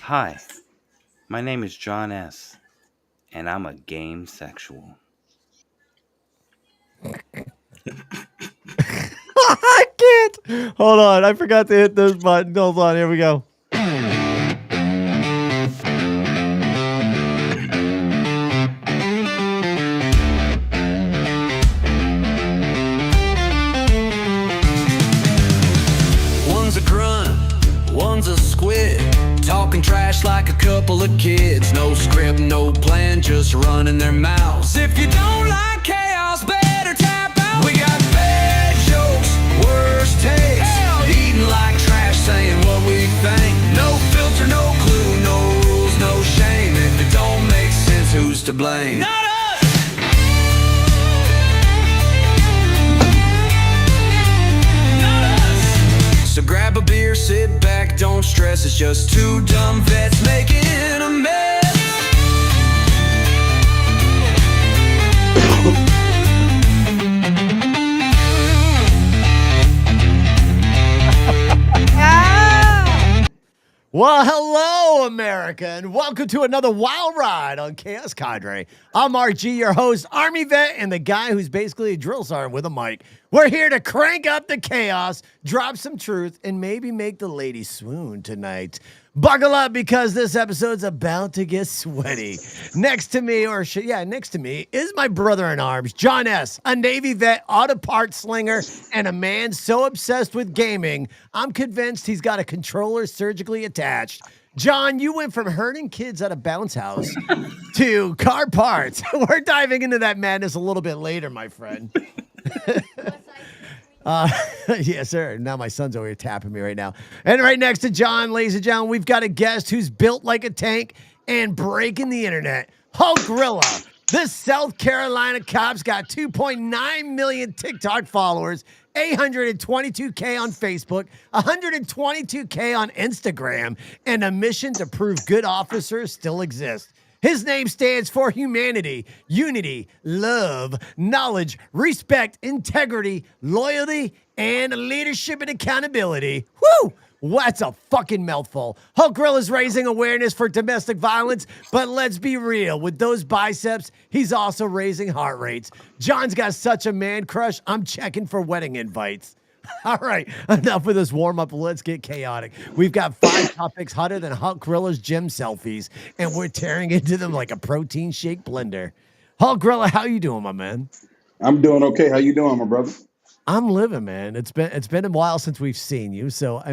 Hi, my name is John S., and I'm a game sexual. I can't. Hold on. I forgot to hit this button. Hold on. Here we go. One's a grunt, one's a squid, talking trash like a couple of kids. No script, no plan, just running their mouths. If you don't like chaos, better tap out. We got bad jokes, worst takes, eating like trash, saying what we think. No filter, no clue, no rules, no shame. If it don't make sense, who's to blame? Not us! So grab a beer, sit back, don't stress. It's just two dumb vets making a mess. Well, hello, America, and welcome to another wild ride on Chaos Cadre. I'm RG, your host, Army vet, and the guy who's basically a drill sergeant with a mic. We're here to crank up the chaos, drop some truth, and maybe make the ladies swoon tonight. Buckle up because this episode's about to get sweaty. Next to me is my brother in arms, John S., a Navy vet, auto parts slinger, and a man so obsessed with gaming, I'm convinced he's got a controller surgically attached. John, you went from hurting kids at a bounce house to car parts. We're diving into that madness a little bit later, my friend. Yes, sir. Now my son's over here tapping me right now. And right next to John, ladies and gentlemen, we've got a guest who's built like a tank and breaking the internet. Hulkrilla. This South Carolina cop's got 2.9 million TikTok followers, 822K on Facebook, 122K on Instagram, and a mission to prove good officers still exist. His name stands for humanity, unity, love, knowledge, respect, integrity, loyalty, and leadership and accountability. Woo! That's a fucking mouthful. Hulkrilla's raising awareness for domestic violence, but let's be real. With those biceps, he's also raising heart rates. John's got such a man crush, I'm checking for wedding invites. All right, enough of this warm-up. Let's get chaotic. We've got 5 topics hotter than Hulkrilla's gym selfies, and we're tearing into them like a protein shake blender. Hulkrilla, how you doing, my man? I'm doing okay. How you doing, my brother? I'm living, man. It's been a while since we've seen you. So,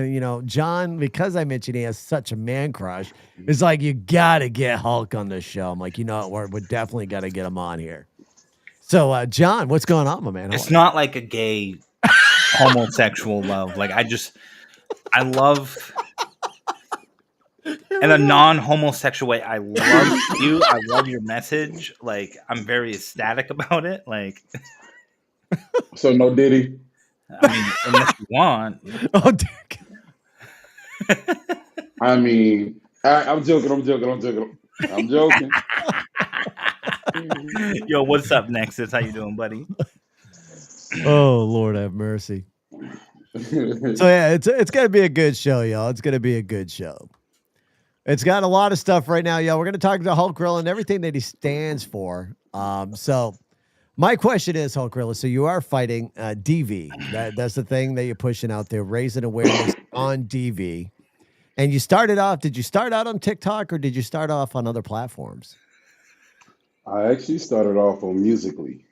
John, because I mentioned he has such a man crush, it's like, you got to get Hulk on this show. I'm like, we're definitely got to get him on here. So, John, what's going on, my man? It's not like a gay homosexual love. Like, I love in a non-homosexual way. I love you. I love your message. Like, I'm very ecstatic about it. Like, so no Diddy. I mean, unless you want. Oh, dear God. I mean, I'm joking. Yo, what's up, Nexus? How you doing, buddy? Oh, Lord have mercy. So yeah, it's gonna be a good show, y'all. It's gonna be a good show. It's got a lot of stuff right now, y'all. We're gonna talk to Hulkrilla and everything that he stands for. So my question is, Hulkrilla, so you are fighting DV. That's the thing that you're pushing out there, raising awareness on DV. And you started off. Did you start out on TikTok or did you start off on other platforms? I actually started off on Musically.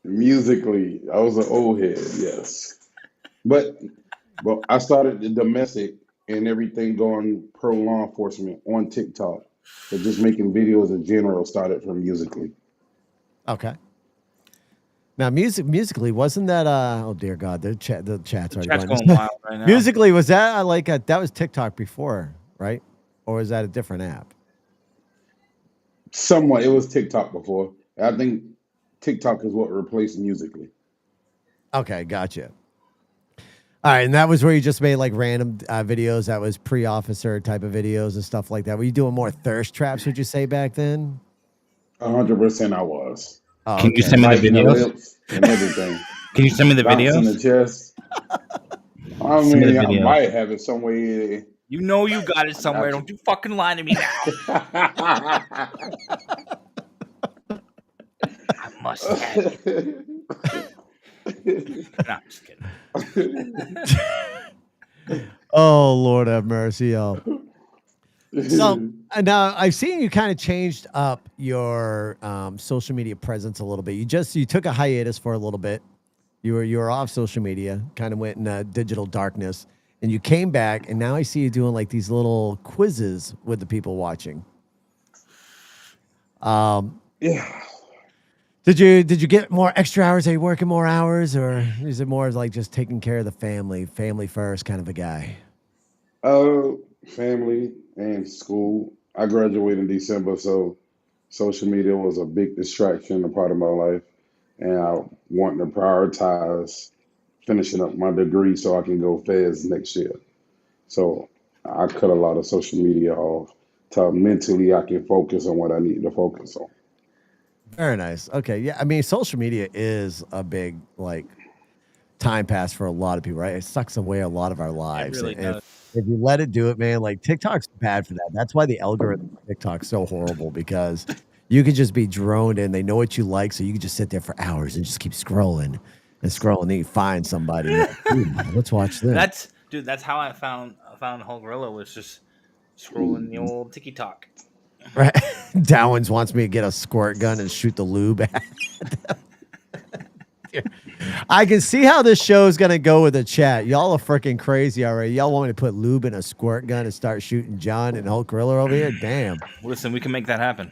Musically, I was an old head, yes. But I started the domestic and everything going pro law enforcement on TikTok. But just making videos in general started from Musically. Okay. Now, Musically, wasn't that? Oh dear God, the chat's already going wild right now. Musically, was that that was TikTok before, right? Or is that a different app? Somewhat, it was TikTok before. I think TikTok is what replaced Musically. Okay, gotcha. All right, and that was where you just made like random videos. That was pre-officer type of videos and stuff like that. Were you doing more thirst traps? Would you say back then? 100%, I was. Oh, Can you send me the videos and everything? Can you send me the Bounce videos? in the chest. I mean, I might have it some way. You know you got it somewhere. Got Don't you fucking lie to me now. I must have it. No, I'm just kidding. Oh, Lord have mercy, y'all. So now I've seen you kind of changed up your social media presence a little bit. You took a hiatus for a little bit. You were off social media, kind of went in digital darkness, and you came back, and now I see you doing like these little quizzes with the people watching. Yeah. Did you get more extra hours? Are you working more hours, or is it more like just taking care of the family first kind of a guy? Family and school. I graduated in December, so social media was a big distraction, a part of my life, and I want to prioritize finishing up my degree so I can go feds next year. So I cut a lot of social media off to mentally I can focus on what I need to focus on. Very nice. Okay, yeah. I mean, social media is a big like time pass for a lot of people, right? It sucks away a lot of our It lives. really And does. if you let it do it, man, like TikTok's bad for that. That's why the algorithm of TikTok's so horrible because you could just be droned in. They know what you like, so you can just sit there for hours and just keep scrolling and scrolling. Then you find somebody. And you're like, "Ooh, let's watch this." That's how I found Hulkrilla, was just scrolling the old TikTok. Right? Dowens wants me to get a squirt gun and shoot the lube at them. I can see how this show is gonna go with the chat. Y'all are freaking crazy already. Y'all want me to put lube in a squirt gun and start shooting John and Hulkrilla over here? Damn. Listen, we can make that happen.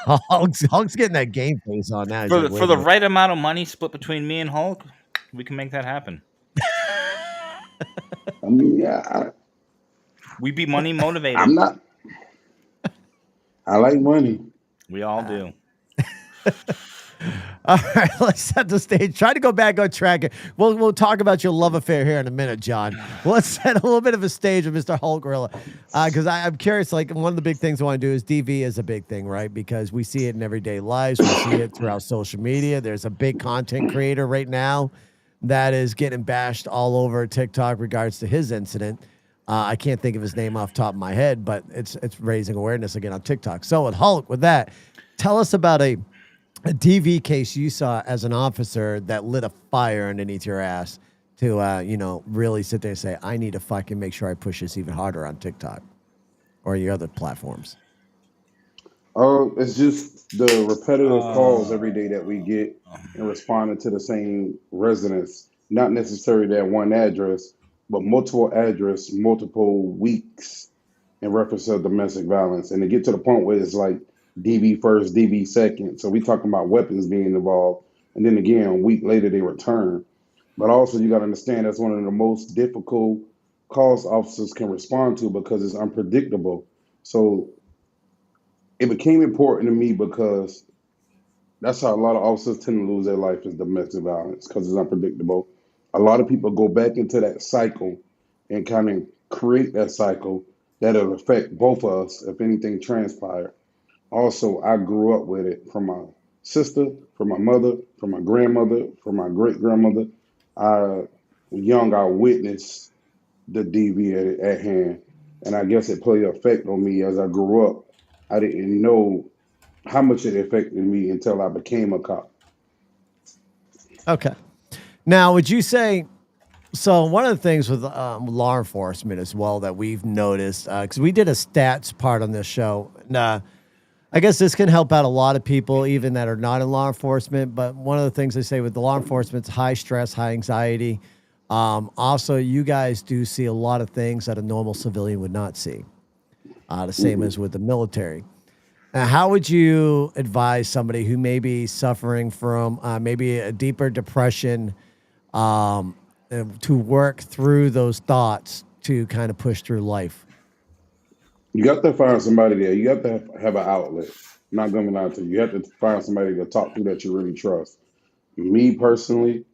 Hulk's getting that game face on now. He's For like, the, wait for a the minute. right amount of money split between me and Hulk, we can make that happen. I mean, yeah, We be money motivated. I'm not. I like money. We all do. All right, let's set the stage. Try to go back on track. We'll talk about your love affair here in a minute, John. Let's set a little bit of a stage with Mr. Hulkrilla, because I'm curious. Like one of the big things I want to do is DV is a big thing, right? Because we see it in everyday lives. We see it throughout social media. There's a big content creator right now that is getting bashed all over TikTok regards to his incident. I can't think of his name off the top of my head, but it's raising awareness again on TikTok. So with Hulk, with that, tell us about a DV case you saw as an officer that lit a fire underneath your ass to, really sit there and say, I need to fucking make sure I push this even harder on TikTok or your other platforms. It's just the repetitive calls every day that we get and responding to the same residents, not necessarily that one address, but multiple address, multiple weeks in reference to domestic violence. And to get to the point where it's like DV first, DV second. So we talking about weapons being involved. And then again, a week later they return. But also you got to understand that's one of the most difficult calls officers can respond to because it's unpredictable. So it became important to me because that's how a lot of officers tend to lose their life is domestic violence because it's unpredictable. A lot of people go back into that cycle and kind of create that cycle that'll affect both of us if anything transpired. Also, I grew up with it from my sister, from my mother, from my grandmother, from my great grandmother. I young, I witnessed the DV at hand, and I guess it played an effect on me as I grew up. I didn't know how much it affected me until I became a cop. Okay. Now, would you say, so one of the things with law enforcement as well that we've noticed, because we did a stats part on this show, and I guess this can help out a lot of people, even that are not in law enforcement. But one of the things they say with the law enforcement is high stress, high anxiety. Also, you guys do see a lot of things that a normal civilian would not see. The same as with the military. Now, how would you advise somebody who may be suffering from maybe a deeper depression to work through those thoughts to kind of push through life? You got to find somebody there. You have to have an outlet. I'm not going to lie to you. You have to find somebody to talk to that you really trust. Me personally,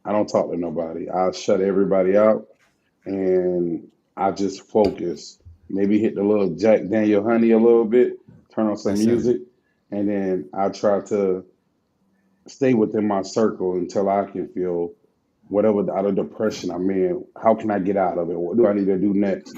I don't talk to nobody. I shut everybody out and I just focus. Maybe hit the little Jack Daniel honey a little bit, turn on some Yes, sir. music, and then I try to stay within my circle until I can feel whatever out of depression I'm in. How can I get out of it? What do I need to do next?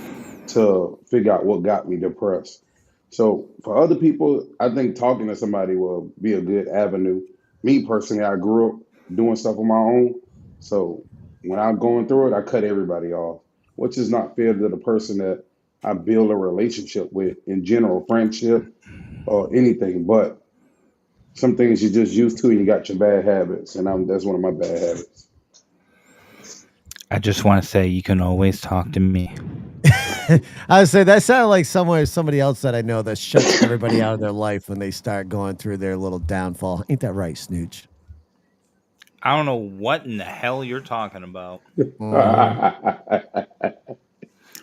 to figure out what got me depressed. So for other people, I think talking to somebody will be a good avenue. Me personally, I grew up doing stuff on my own. So when I'm going through it, I cut everybody off, which is not fair to the person that I build a relationship with in general, friendship or anything. But some things you're just used to and you got your bad habits. And that's one of my bad habits. I just want to say you can always talk to me. I would say that sounded like somebody else that I know that shuts everybody out of their life when they start going through their little downfall. Ain't that right, Snooch? I don't know what in the hell you're talking about.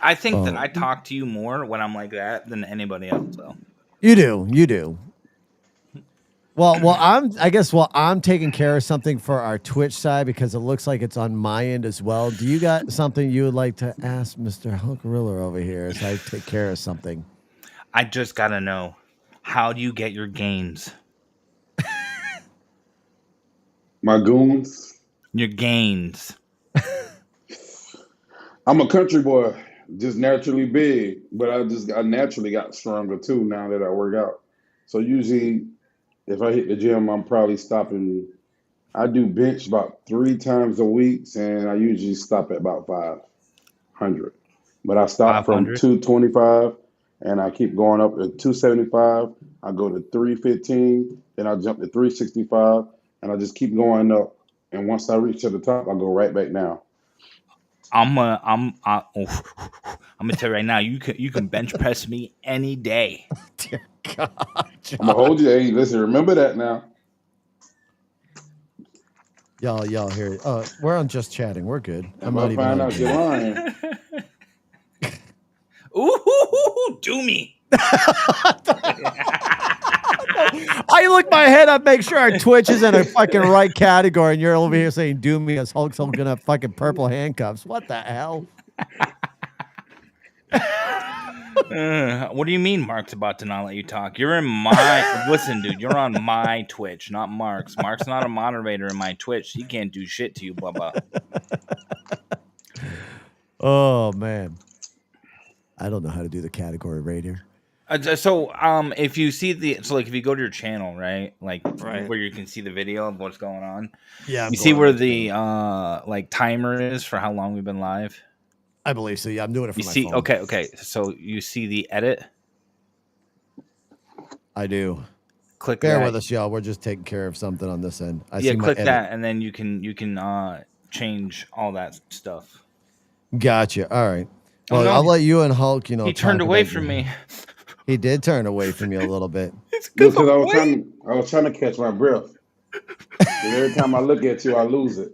I think that I talk to you more when I'm like that than anybody else, though. You do. I guess I'm taking care of something for our Twitch side because it looks like it's on my end as well. Do you got something you would like to ask Mr. Hulkrilla over here as I take care of something? I just gotta know, how do you get your gains? My goons. Your gains. I'm a country boy, just naturally big, but I naturally got stronger too now that I work out. So usually, if I hit the gym, I'm probably stopping. I do bench about 3 times a week, and I usually stop at about 500. But I stop from 500? 225, and I keep going up to 275. I go to 315, then I jump to 365, and I just keep going up. And once I reach to the top, I go right back down. I'm gonna tell you right now, you can bench press me any day. Dear God, I'm gonna hold you. Hey, listen, remember that now. y'all hear it. We're on just chatting. We're good. I'm If not I even find on out you're lying, Ooh, do me. I look my head up, make sure our Twitch is in a fucking right category, and you're over here saying "do me" as Hulk's gonna have fucking purple handcuffs. What the hell? What do you mean Mark's about to not let you talk? You're in my listen, dude. You're on my Twitch, not Mark's. Mark's not a moderator in my Twitch. He can't do shit to you, Bubba. Oh man, I don't know how to do the category right here. So if you see if you go to your channel, right, where you can see the video of what's going on, Yeah, you see where the timer is for how long we've been live. I believe so. Yeah, I'm doing it for You my see, phone. okay. So you see the edit. I do. Click Bear that. with us, y'all. We're just taking care of something on this end. I Yeah, see my click edit. that, and then you can change all that stuff. Gotcha. All right. Oh, Well, no. I'll let you and Hulk. He turned talk away about from you. me. He did turn away from you a little bit. because I was trying to catch my breath. And every time I look at you, I lose it.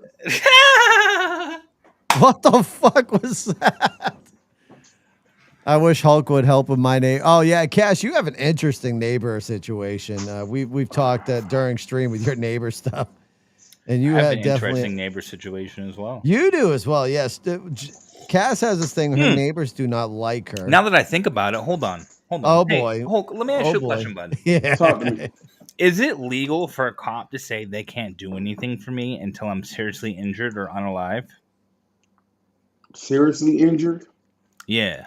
What the fuck was that? I wish Hulk would help with my neighbor. Oh yeah, Cash, you have an interesting neighbor situation. We've talked during stream with your neighbor stuff, and you I have had an definitely interesting neighbor situation as well. You do as well. Yes, Cass has this thing. Her neighbors do not like her. Now that I think about it, hold on. Oh Hey, boy. Hulk, let me ask you a question, bud. Yeah. Talk to me. Is it legal for a cop to say they can't do anything for me until I'm seriously injured or unalive? Seriously injured? Yeah.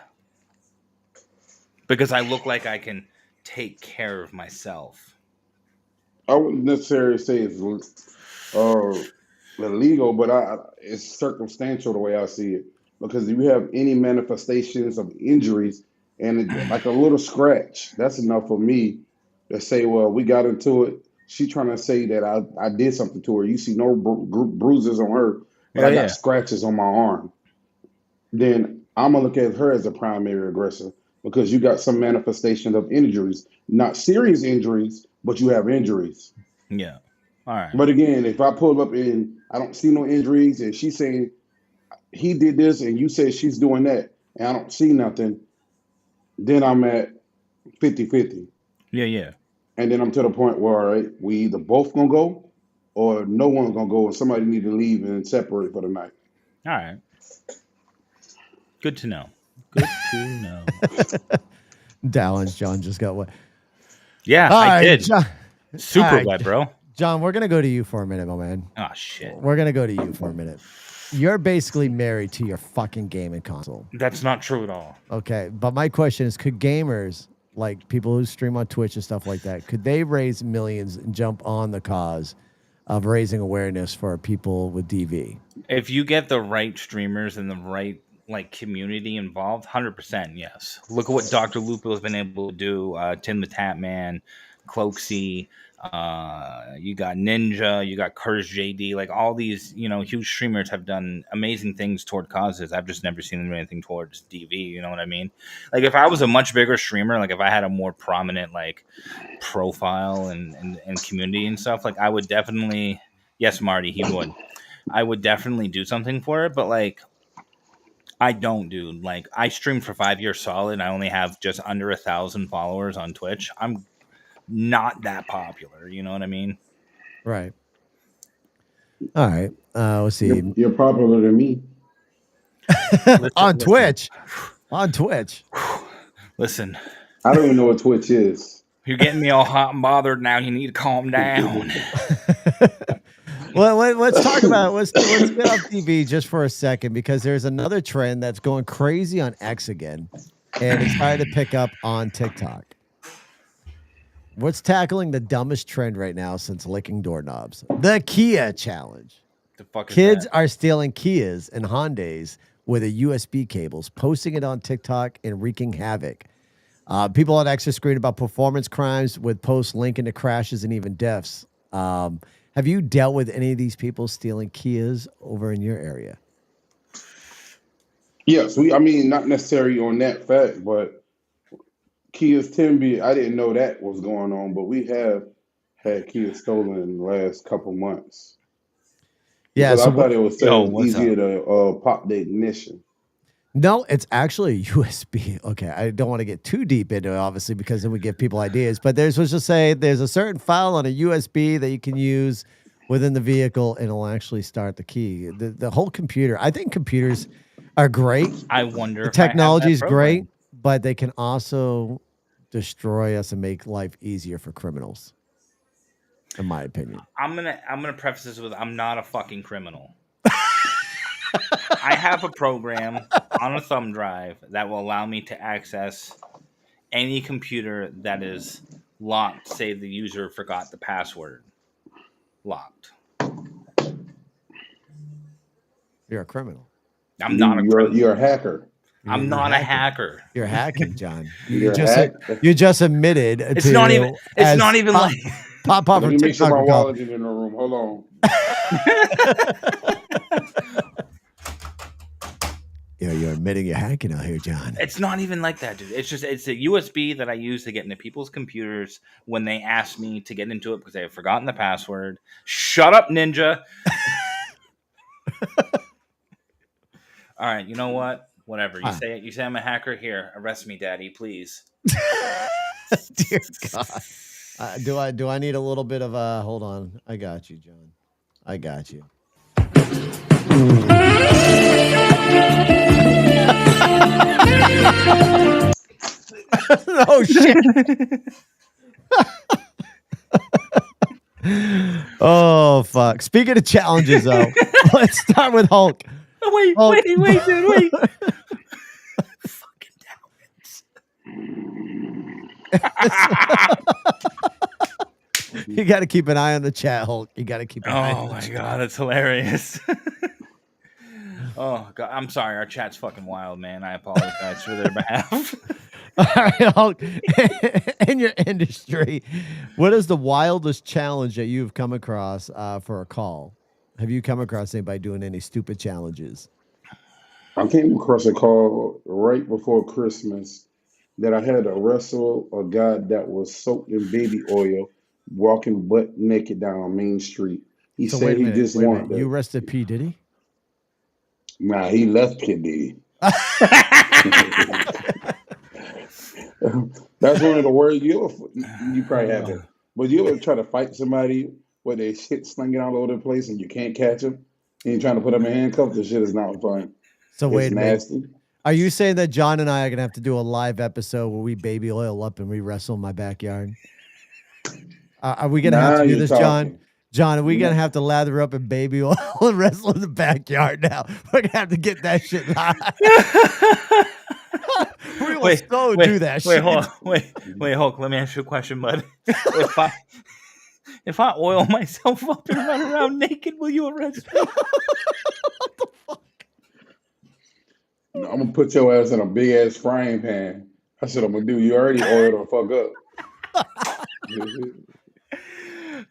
Because I look like I can take care of myself. I wouldn't necessarily say it's illegal, but it's circumstantial the way I see it. Because if you have any manifestations of injuries and like a little scratch, that's enough for me to say, well, we got into it. She trying to say that I did something to her. You see no bruises on her, but I got scratches on my arm. Then I'm going to look at her as a primary aggressor because you got some manifestation of injuries. Not serious injuries, but you have injuries. Yeah. All right. But again, if I pull up and I don't see no injuries and she's saying he did this and you say she's doing that and I don't see nothing, then I'm at 50-50. Yeah. And then I'm to the point where, all right, we either both going to go or no one's going to go and somebody need to leave and separate for the night. All right. Good to know. Good to know. Dallin, John just got wet. Yeah, All I right, did. John, Super all right. wet, bro. John, we're going to go to you for a minute, my man. Oh, shit. We're going to go to you for a minute. you're basically married to your fucking gaming console. That's not true at all. Okay, but my question is, could gamers, like people who stream on Twitch and stuff like that, could they raise millions and jump on the cause of raising awareness for people with DV? If you get the right streamers and the right like community involved, 100% yes. Look at what Dr. Lupo has been able to do. Tim the Tap Man, Cloaksy, you got Ninja, you got Curse JD. Like all these, huge streamers have done amazing things toward causes. I've just never seen them do anything towards DV. You know what I mean? Like if I was a much bigger streamer, like if I had a more prominent like profile and community and stuff, like I would definitely. Yes, Marty, he would. I would definitely do something for it, but like I don't, dude. Like I streamed for 5 years solid. I only have just under 1,000 followers on Twitch. I'm not that popular. You know what I mean? Right. All right. Let's see. You're popular to me. On Twitch. On Twitch. Listen. I don't even know what Twitch is. You're getting me all hot and bothered now. You need to calm down. Well, let's talk about let's get off TV just for a second, because there's another trend that's going crazy on X again, and it's starting to pick up on TikTok. What's tackling the dumbest trend right now since licking doorknobs? The Kia challenge. The fuck is Kids that? are stealing Kias and Hondas with a USB cables, posting it on TikTok and wreaking havoc. People on X are screaming about performance crimes with posts linking to crashes and even deaths. Have you dealt with any of these people stealing Kias over in your area? Yes, not necessarily on that fact, but Kias can be. I didn't know that was going on, but we have had Kias stolen in the last couple months. Yeah, because so I thought it was easier up? to pop the ignition. No, it's actually USB. Okay, I don't want to get too deep into it, obviously, because then we give people ideas. But let's just say there's a certain file on a USB that you can use within the vehicle, and it'll actually start the key. The whole computer. I think computers are great. I wonder. The if I have technology is that great, program. but they can also destroy us and make life easier for criminals. In my opinion, I'm gonna preface this with I'm not a fucking criminal. I have a program on a thumb drive that will allow me to access any computer that is locked. Say the user forgot the password. Locked. you're a criminal. I'm not a criminal. You're a hacker. I'm not a hacker. You're hacking, John. You're a hacker. You just admitted. It's not even like pop Let from me make sure TikTok. my wallet is in the room. Hold on. You're admitting you're hacking out here, John. it's not even like that, dude. It's a USB that I use to get into people's computers when they ask me to get into it because they have forgotten the password. Shut up, Ninja. All right, you know what? Whatever. You say it. You say I'm a hacker. Here, arrest me, Daddy, please. Dear God. Do I need a little bit of a hold on? I got you, John. I got you. Oh shit. Oh fuck. Speaking of challenges though, let's start with Hulk. Oh, wait, Hulk. wait, dude, wait. Fucking You got to keep an eye on the chat, Hulk. You got to keep an eye on Oh the my chat. god, that's hilarious. Oh god, I'm sorry. Our chat's fucking wild, man. I apologize for their behalf. All right, Hulk. In your industry, what is the wildest challenge that you've come across for a call? Have you come across anybody doing any stupid challenges? I came across a call right before Christmas that I had to wrestle a guy that was soaked in baby oil, walking butt naked down Main Street. He So said wait a he minute. just Wait a wanted minute. You to. arrested P. Diddy? Nah, he left Kid Diddy. That's one of the words you probably haven't. But you ever try to fight somebody where they shit slinging all over the place and you can't catch them? And you're trying to put them in handcuffs? The shit is not fun. So It's wait a minute. nasty. Are you saying that John and I are going to have to do a live episode where we baby oil up and we wrestle in my backyard? Are we going to have Now to do you're this, talking. John? John, are we gonna have to lather up in baby oil and wrestle in the backyard now? We're gonna have to get that shit live. We will do that shit. Wait, Hulk. Let me ask you a question, bud. If I oil myself up and run around naked, will you arrest me? What the fuck? I'm gonna put your ass in a big ass frying pan. That's what I'm gonna do. You already oiled the fuck up.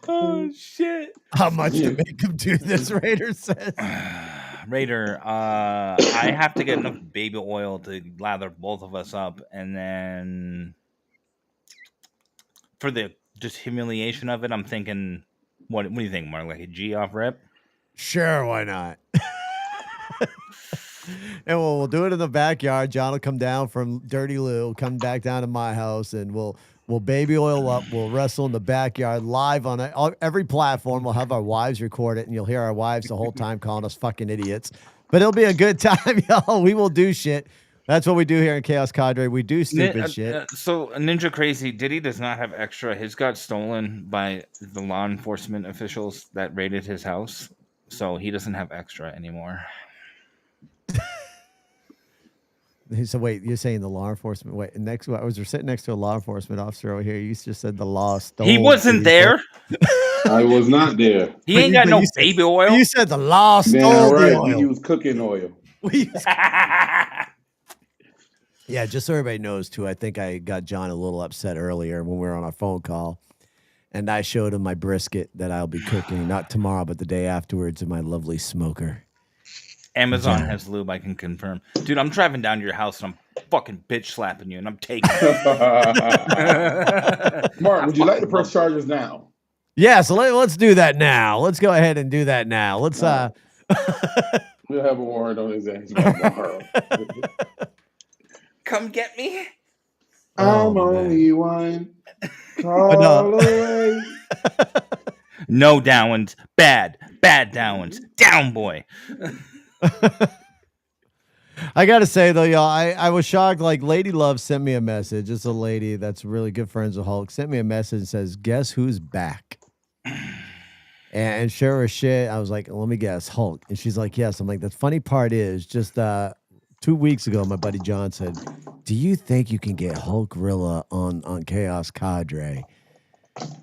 Oh shit! How much to make him do this? Raider says. Raider, I have to get enough baby oil to lather both of us up, and then for the just humiliation of it, I'm thinking, what do you think, Mark? Like a G off rip? Sure, why not? And we'll do it in the backyard. John will come down from Dirty Lou, come back down to my house, and we'll baby oil up. We'll wrestle in the backyard live on every platform. We'll have our wives record it, and you'll hear our wives the whole time calling us fucking idiots. But it'll be a good time, y'all. We will do shit. That's what we do here in Chaos Cadre. We do stupid shit. So Ninja Crazy Diddy does not have extra. His got stolen by the law enforcement officials that raided his house, so he doesn't have extra anymore. So wait, you're saying the law enforcement? Wait, next I was sitting next to a law enforcement officer over here. You just said the law stole. He wasn't there. I was not there. He ain't got no baby oil. You said the law stole the oil. We use cooking oil. Yeah, just so everybody knows too. I think I got John a little upset earlier when we were on our phone call, and I showed him my brisket that I'll be cooking not tomorrow, but the day afterwards in my lovely smoker. Amazon has lube, I can confirm. Dude, I'm driving down to your house and I'm fucking bitch slapping you and I'm taking it. Mark, would you like to press charges now? Yeah, so let's do that now. Let's go ahead and do that now. Let's we'll have a warrant on his ass. Come get me. I'm only one call away. No down ones. Bad down ones. Down boy. I gotta say though, y'all, I was shocked. Like Lady Love sent me a message. It's a lady that's really good friends with Hulk. Sent me a message and says, "Guess who's back?" And sure as shit, I was like, "Let me guess, Hulk." And she's like, "Yes." I'm like, "The funny part is, just 2 weeks ago, my buddy John said, do you think you can get Hulkrilla on Chaos Cadre?"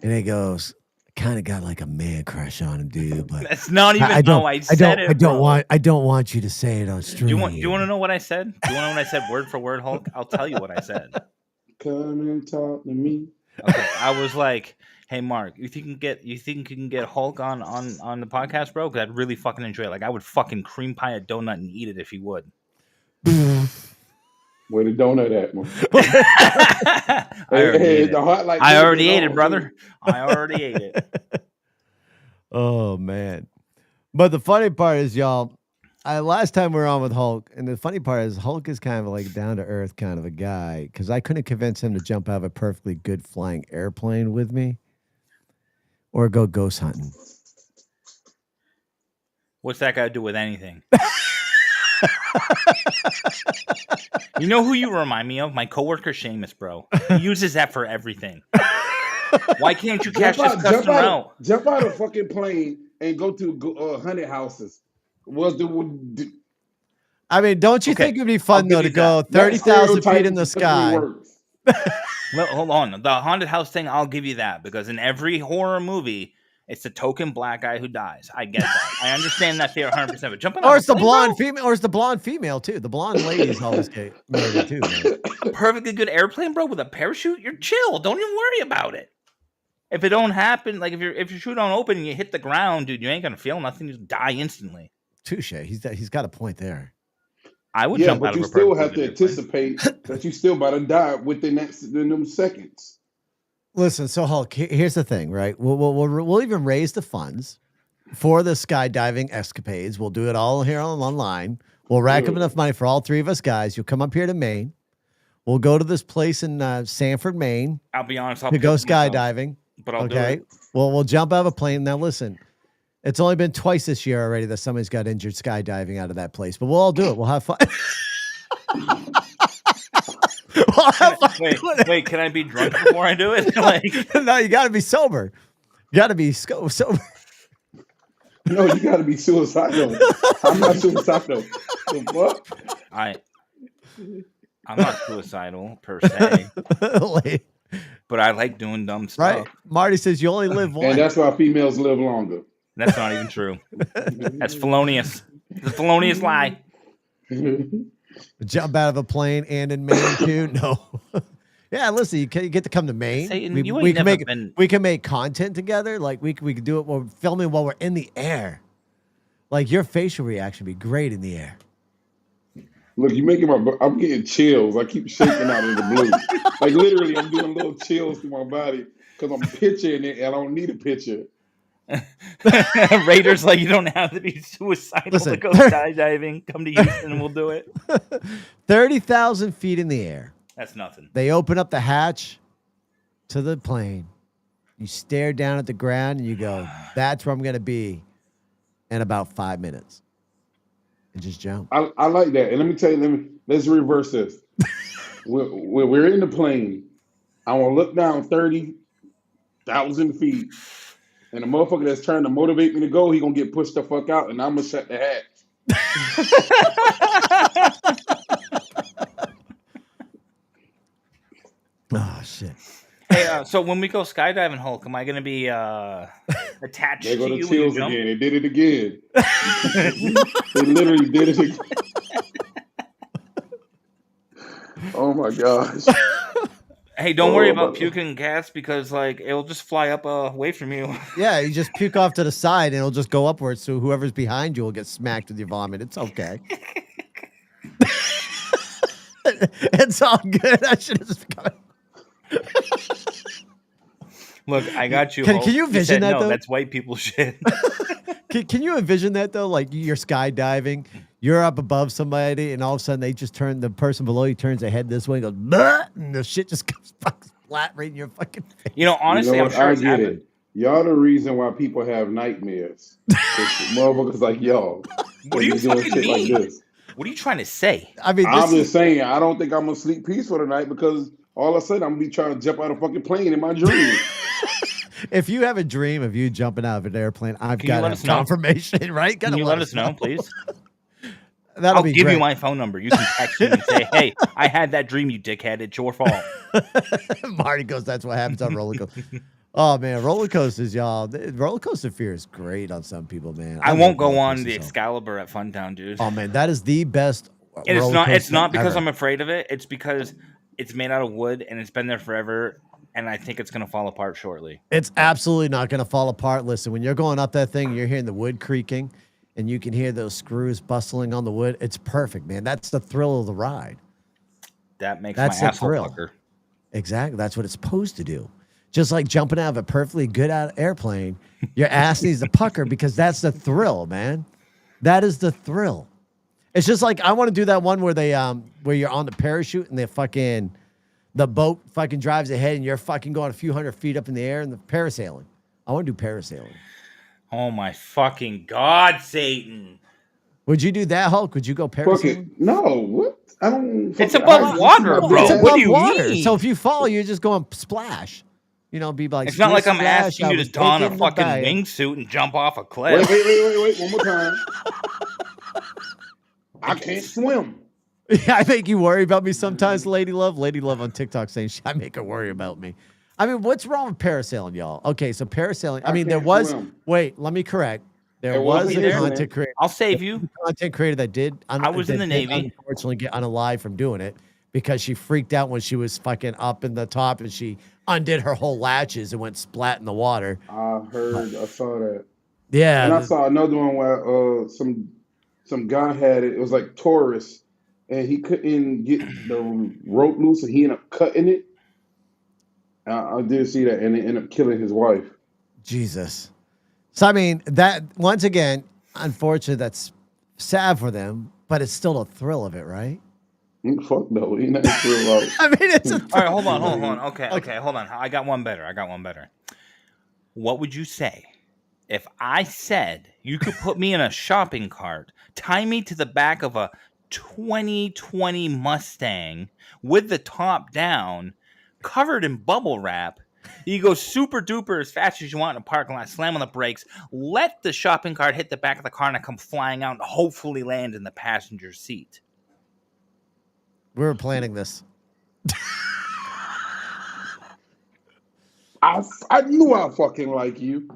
And it goes, kind of got like a man crush on him, dude. But that's not even how I said it. I don't want you to say it on stream. Do you want to know what I said? Do you want to know what I said word for word, Hulk? I'll tell you what I said. Come and talk to me. Okay, I was like, "Hey, Mark, you think you can get Hulk on the podcast, bro? Because I'd really fucking enjoy it. Like, I would fucking cream pie a donut and eat it if he would." Where the donut at, man? I already ate it, brother. I already ate it. Oh man! But the funny part is, y'all, last time we were on with Hulk, and the funny part is Hulk is kind of like down to earth kind of a guy because I couldn't convince him to jump out of a perfectly good flying airplane with me or go ghost hunting. What's that got to do with anything? You know who you remind me of? My coworker Seamus, bro. He uses that for everything. Why can't you catch this customer out? Jump out of a fucking plane and go to haunted houses. I mean, don't you think it'd be fun though to go 30,000 feet in the sky? Well, hold on. The haunted house thing, I'll give you that because in every horror movie, it's the token black guy who dies. I get that. I understand that they're 100%. But jumping or it's the blonde female, or it's the blonde female too. The blonde lady's always married too. Man. A perfectly good airplane, bro, with a parachute. You're chill. Don't even worry about it. If it don't happen, like if your chute don't open and you hit the ground, dude, you ain't gonna feel nothing. You just die instantly. Touche. He's got a point there. I would jump out of a but you still have to anticipate that you still about to die within them seconds. Listen, so Hulk, here's the thing, right? We'll even raise the funds for the skydiving escapades. We'll do it all here online. We'll rack up enough money for all three of us guys. You'll come up here to Maine. We'll go to this place in Sanford, Maine. I'll be honest. To go skydiving. But I'll do it. Well, we'll jump out of a plane. Now, listen, it's only been twice this year already that somebody's got injured skydiving out of that place. But we'll all do it. We'll have fun. Wait, can I be drunk before I do it? Like, no, you got to be sober. You got to be sober. No, you got to be suicidal. I'm not suicidal. The fuck? I'm not suicidal per se, Like, but I like doing dumb right? stuff. Marty says you only live And once. that's why females live longer. That's not even true. That's felonious. The felonious lie. Jump out of a plane and in Maine too? No. Yeah, listen, you get to come to Maine. Satan, we, you we ain't can never make been. we can make content together. Like we can do it while we're filming while we're in the air. Like your facial reaction would be great in the air. Look, you making I'm getting chills. I keep shaking out of the blue. Like literally, I'm doing little chills through my body because I'm picturing it and I don't need a picture. Raiders, like, you don't have to be suicidal Listen. to go skydiving. Come to Houston and we'll do it. 30,000 feet in the air. That's nothing. They open up the hatch to the plane. You stare down at the ground and you go, "That's where I'm going to be in about 5 minutes." And just jump. I like that. And let me tell you, let's reverse this. We're in the plane. I want to look down 30,000 feet. And the motherfucker that's trying to motivate me to go, he gonna get pushed the fuck out, and I'm gonna shut the hatch. Oh shit! Hey, so when we go skydiving, Hulk, am I going to be attached There to go the you when you chills jump? again. They did it again. They literally did it again. Oh my gosh. Hey, don't worry Oh, about my- puking gas because, like, it'll just fly up away from you. Yeah, you just puke off to the side and it'll just go upwards. So whoever's behind you will get smacked with your vomit. It's okay. It's all good. I should have just got. Look, I got you. Can Hulk. you You envision said, that, no, though? that's white people shit. Can you envision that though? Like you're skydiving, you're up above somebody, and all of a sudden they just turn the person below you turns their head this way and goes, "Bleh," and the shit just comes fucking flat right in your fucking face. You know, honestly, You know I'm what? sure I it's get happened. it. Y'all the reason why people have nightmares. 'Cause motherfuckers like y'all. What do you doing fucking shit mean? like this. What are you trying to say? I mean, I'm this just saying, I don't think I'm gonna sleep peaceful tonight because all of a sudden I'm gonna be trying to jump out of a fucking plane in my dream. if you have a dream of you jumping out of an airplane, I've Can you got let to us have know? confirmation, right? Can Gotta you let us know, please? That'll I'll be give great. you my phone number. You can text me and say, "Hey, I had that dream, you dickhead. It's your fault." Marty goes, "That's what happens on roller coaster." Oh man, roller coasters, y'all. Roller coaster fear is great on some people, man. I love won't go roller on coasters, the so- Excalibur at Funtown, dude. Oh man, that is the best. And it's roller not. It's coaster not because ever. I'm afraid of it. It's because it's made out of wood and it's been there forever, and I think it's gonna fall apart shortly. It's absolutely not going to fall apart. Listen, when you're going up that thing, you're hearing the wood creaking, and you can hear those screws bustling on the wood. It's perfect, man. That's the thrill of the ride. That makes That's my the asshole thrill. pucker. Exactly. That's what it's supposed to do. Just like jumping out of a perfectly good airplane, your ass needs to pucker because that's the thrill, man. That is the thrill. It's just like I want to do that one where they where you're on the parachute and the boat fucking drives ahead and you're fucking going a few hundred feet up in the air and the parasailing. I want to do parasailing. Oh my fucking god, Satan! Would you do that, Hulk? Would you go Fuck parasailing? it. No, what? I don't. It's fucking- above I- water, my bro. It's big What above do you water. mean? So if you fall, you're just going splash. You know, be like. It's not like I'm splash, asking I you was to don a taking the fucking dive. wingsuit and jump off a Wait, cliff. wait. One more time. I can't swim. Yeah, I make you worry about me sometimes, Lady Love. Lady Love on TikTok saying I make her worry about me. I mean, what's wrong with parasailing, y'all? Okay, so parasailing. I mean, there can't was. swim. Wait, let me correct. There There was was a there. content creator. I'll save you. Content creator that did. I was in the did Navy. Unfortunately, get unalive from doing it because she freaked out when she was fucking up in the top and she undid her whole latches and went splat in the water. I saw that. Yeah, And I saw another one where some guy had it. It was like Taurus, and he couldn't get the rope loose, and he ended up cutting it. I did see that, and it ended up killing his wife. Jesus. So I mean, that once again, unfortunately, that's sad for them, but it's still a thrill of it, right? Fuck no, he not real out. I mean, it's a All right, hold on. Okay, hold on. I got one better. What would you say if I said you could put me in a shopping cart, tie me to the back of a 2020 Mustang with the top down, covered in bubble wrap, You go super duper as fast as you want in a parking lot, slam on the brakes, let the shopping cart hit the back of the car and come flying out and hopefully land in the passenger seat. We were planning this. I knew I fucking like you.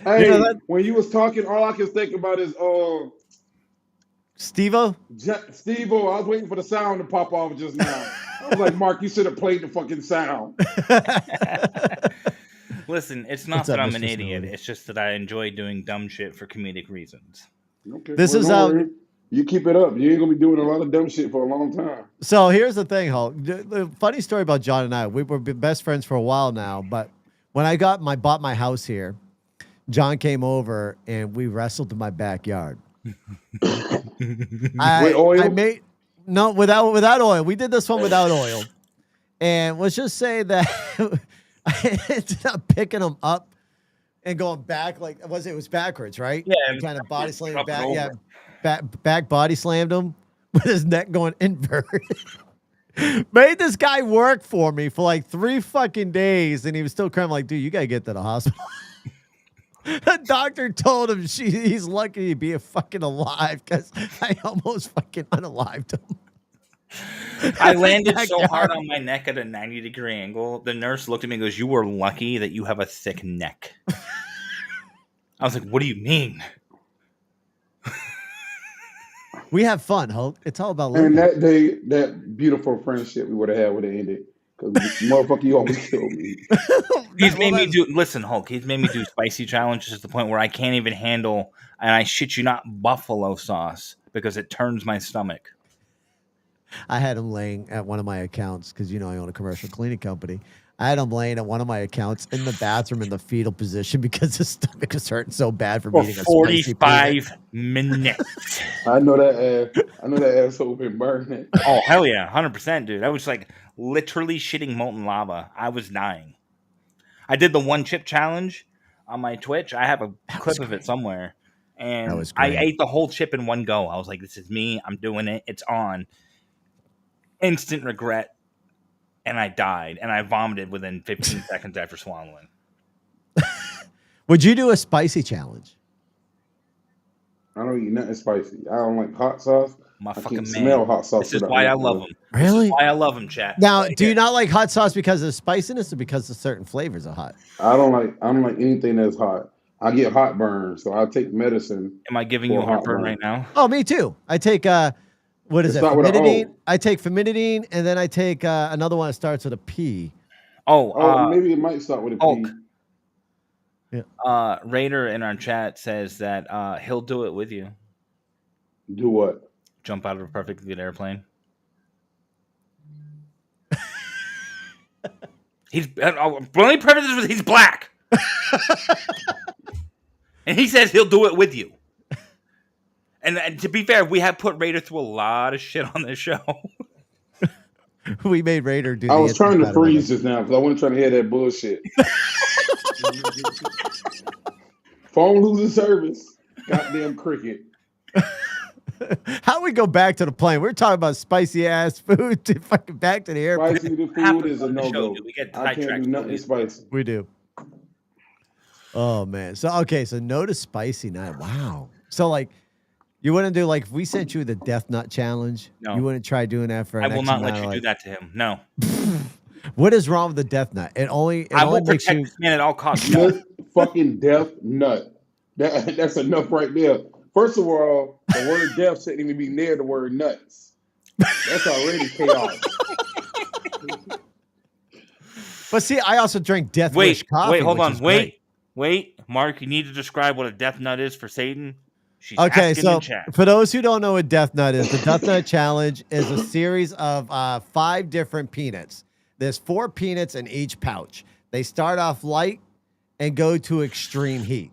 Hey, You know that, when you was talking, all I can think about is Steve-O? Steve-O. I was waiting for the sound to pop off just now. I was like, Mark, you should have played the fucking sound. Listen, it's not What's that up, I'm Mr. an idiot. Snowden? It's just that I enjoy doing dumb shit for comedic reasons. Okay. This is don't worry. You keep it up. You ain't gonna be doing a lot of dumb shit for a long time. So here's the thing, Hulk. The funny story about John and I, we were best friends for a while now, but when I bought my house here, John came over and we wrestled in my backyard. With oil? I made no without oil. We did this one without oil. And let's just say that I ended up picking him up and going back like it was backwards, right? Yeah, and kind of body slammed up and back. over. Yeah. Back body slammed him with his neck going inverted. Made this guy work for me for like 3 fucking days, and he was still crying. Like, dude, you gotta get to the hospital. The doctor told him he's lucky to be fucking alive because I almost fucking unalived him. I landed so hard on my neck at a 90-degree angle. The nurse looked at me and goes, "You were lucky that you have a thick neck." I was like, "What do you mean?" We have fun, Hulk. It's all about And living. that day, that beautiful friendship we would have had would have ended. Because motherfucker, you always kill me. He's made me do. Listen, Hulk. He's made me do spicy challenges to the point where I can't even handle, and I shit you not, buffalo sauce because it turns my stomach. I had him laying at one of my accounts because I own a commercial cleaning company. I had him laying at one of my accounts in the bathroom in the fetal position because his stomach was hurting so bad from For eating a spicy 45 minutes. I know that asshole been burning. Oh hell yeah, 100%, dude. I was like literally shitting molten lava. I was dying. I did the 1 chip challenge on my Twitch. I have a clip of it somewhere, and I ate the whole chip in one go. I was like, "This is me. I'm doing it. It's on." Instant regret. And I died, and I vomited within 15 seconds after swallowing. Would you do a spicy challenge? I don't eat nothing spicy. I don't like hot sauce. My I fucking can't man. smell hot sauce. This is why I love him. Really? This is why I love him, chat. Now, do you not like hot sauce because of the spiciness or because of certain flavors of hot? I don't like anything that's hot. I get hot burns, so I take medicine. Am I giving you a heartburn right now? Oh, me too. I take what is It's it? not with an O. Famotidine. I take famotidine, and then I take another one that starts with a P. Maybe it might start with a Hulk. P. Yeah. Raider in our chat says that he'll do it with you. Do what? Jump out of a perfectly good airplane. He's only preface is he's black, and he says he'll do it with you. And to be fair, we have put Raider through a lot of shit on this show. We made Raider do. I was trying to freeze just now because I wasn't trying to hear that bullshit. Phone losing service. Goddamn cricket. How we go back to the plane? We're talking about spicy ass food to fucking back to the airplane. Spicy food is a no-go. We get I can't do nothing spicy. We do. Oh man. So no to spicy night. Wow. So like you wouldn't do like if we sent you the death nut challenge, No. You wouldn't try doing that for I will not let you do that to him. No. What is wrong with the death nut? It only I will makes protect you this man at all costs. Just fucking death nut. That's enough right there. First of all, the word death shouldn't even be near the word nuts. That's already chaos. But see, I also drink Death Wish coffee. Wait, hold which on. is great. Wait. Mark, you need to describe what a death nut is for Satan. She's Okay, asking so in chat. for those who don't know what Death Nut is, the Death Nut Challenge is a series of 5 different peanuts. There's 4 peanuts in each pouch. They start off light and go to extreme heat.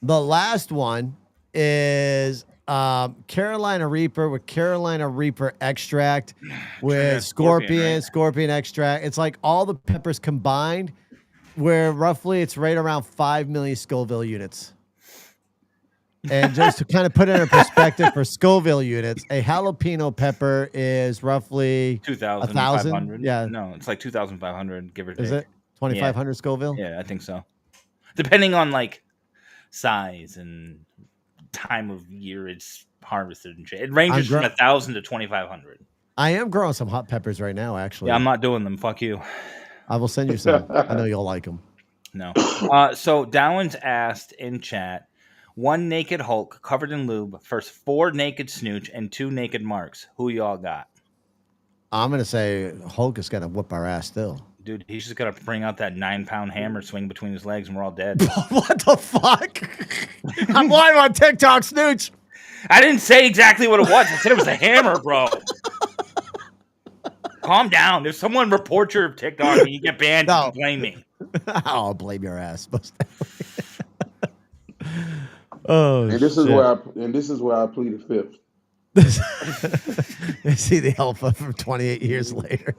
The last one is Carolina Reaper with Carolina Reaper extract with scorpion extract. It's like all the peppers combined, where roughly it's right around 5 million Scoville units. And just to kind of put it in perspective for Scoville units, a jalapeno pepper is roughly 2,500. Yeah. No, it's like 2,500, give or take. Is it 2,500 Scoville? Yeah, I think so. Depending on like size and time of year it's harvested and shit. It ranges from 1,000 to 2,500. I am growing some hot peppers right now, actually. Yeah, I'm not doing them. Fuck you. I will send you some. I know you'll like them. No. So Dowens asked in chat, one naked Hulk covered in lube versus 4 naked Snooch and 2 naked Marks. Who y'all got? I'm going to say Hulk is going to whoop our ass still. Dude, he's just got to bring out that 9-pound hammer, swing between his legs, and we're all dead. What the fuck? I'm live on TikTok, Snooch. I didn't say exactly what it was. I said it was a hammer, bro. Calm down. If someone reports your TikTok and you get banned, you can blame me. I'll blame your ass. Oh, and this is where I plead the fifth. You see the alpha from 28 years later.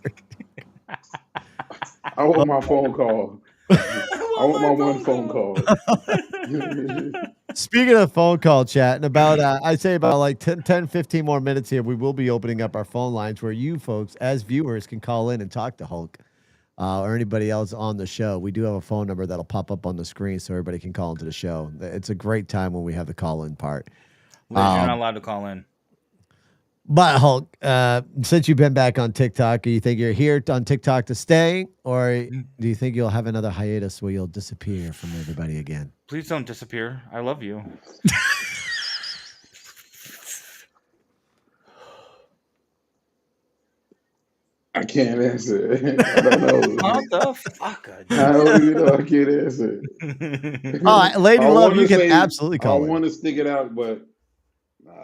I want my phone call. I want my one phone call. Speaking of phone call chat, in about I'd say about like 10, 15 more minutes here, we will be opening up our phone lines where you folks, as viewers, can call in and talk to Hulk or anybody else on the show. We do have a phone number that'll pop up on the screen so everybody can call into the show. It's a great time when we have the call-in part. You're not allowed to call in. But Hulk, since you've been back on TikTok, do you think you're here on TikTok to stay, or do you think you'll have another hiatus where you'll disappear from everybody again? Please don't disappear. I love you. I can't answer it. I don't know. What the fuck? I don't even know. I can't answer it. All right, Lady Love, you can absolutely call I want to stick it out, but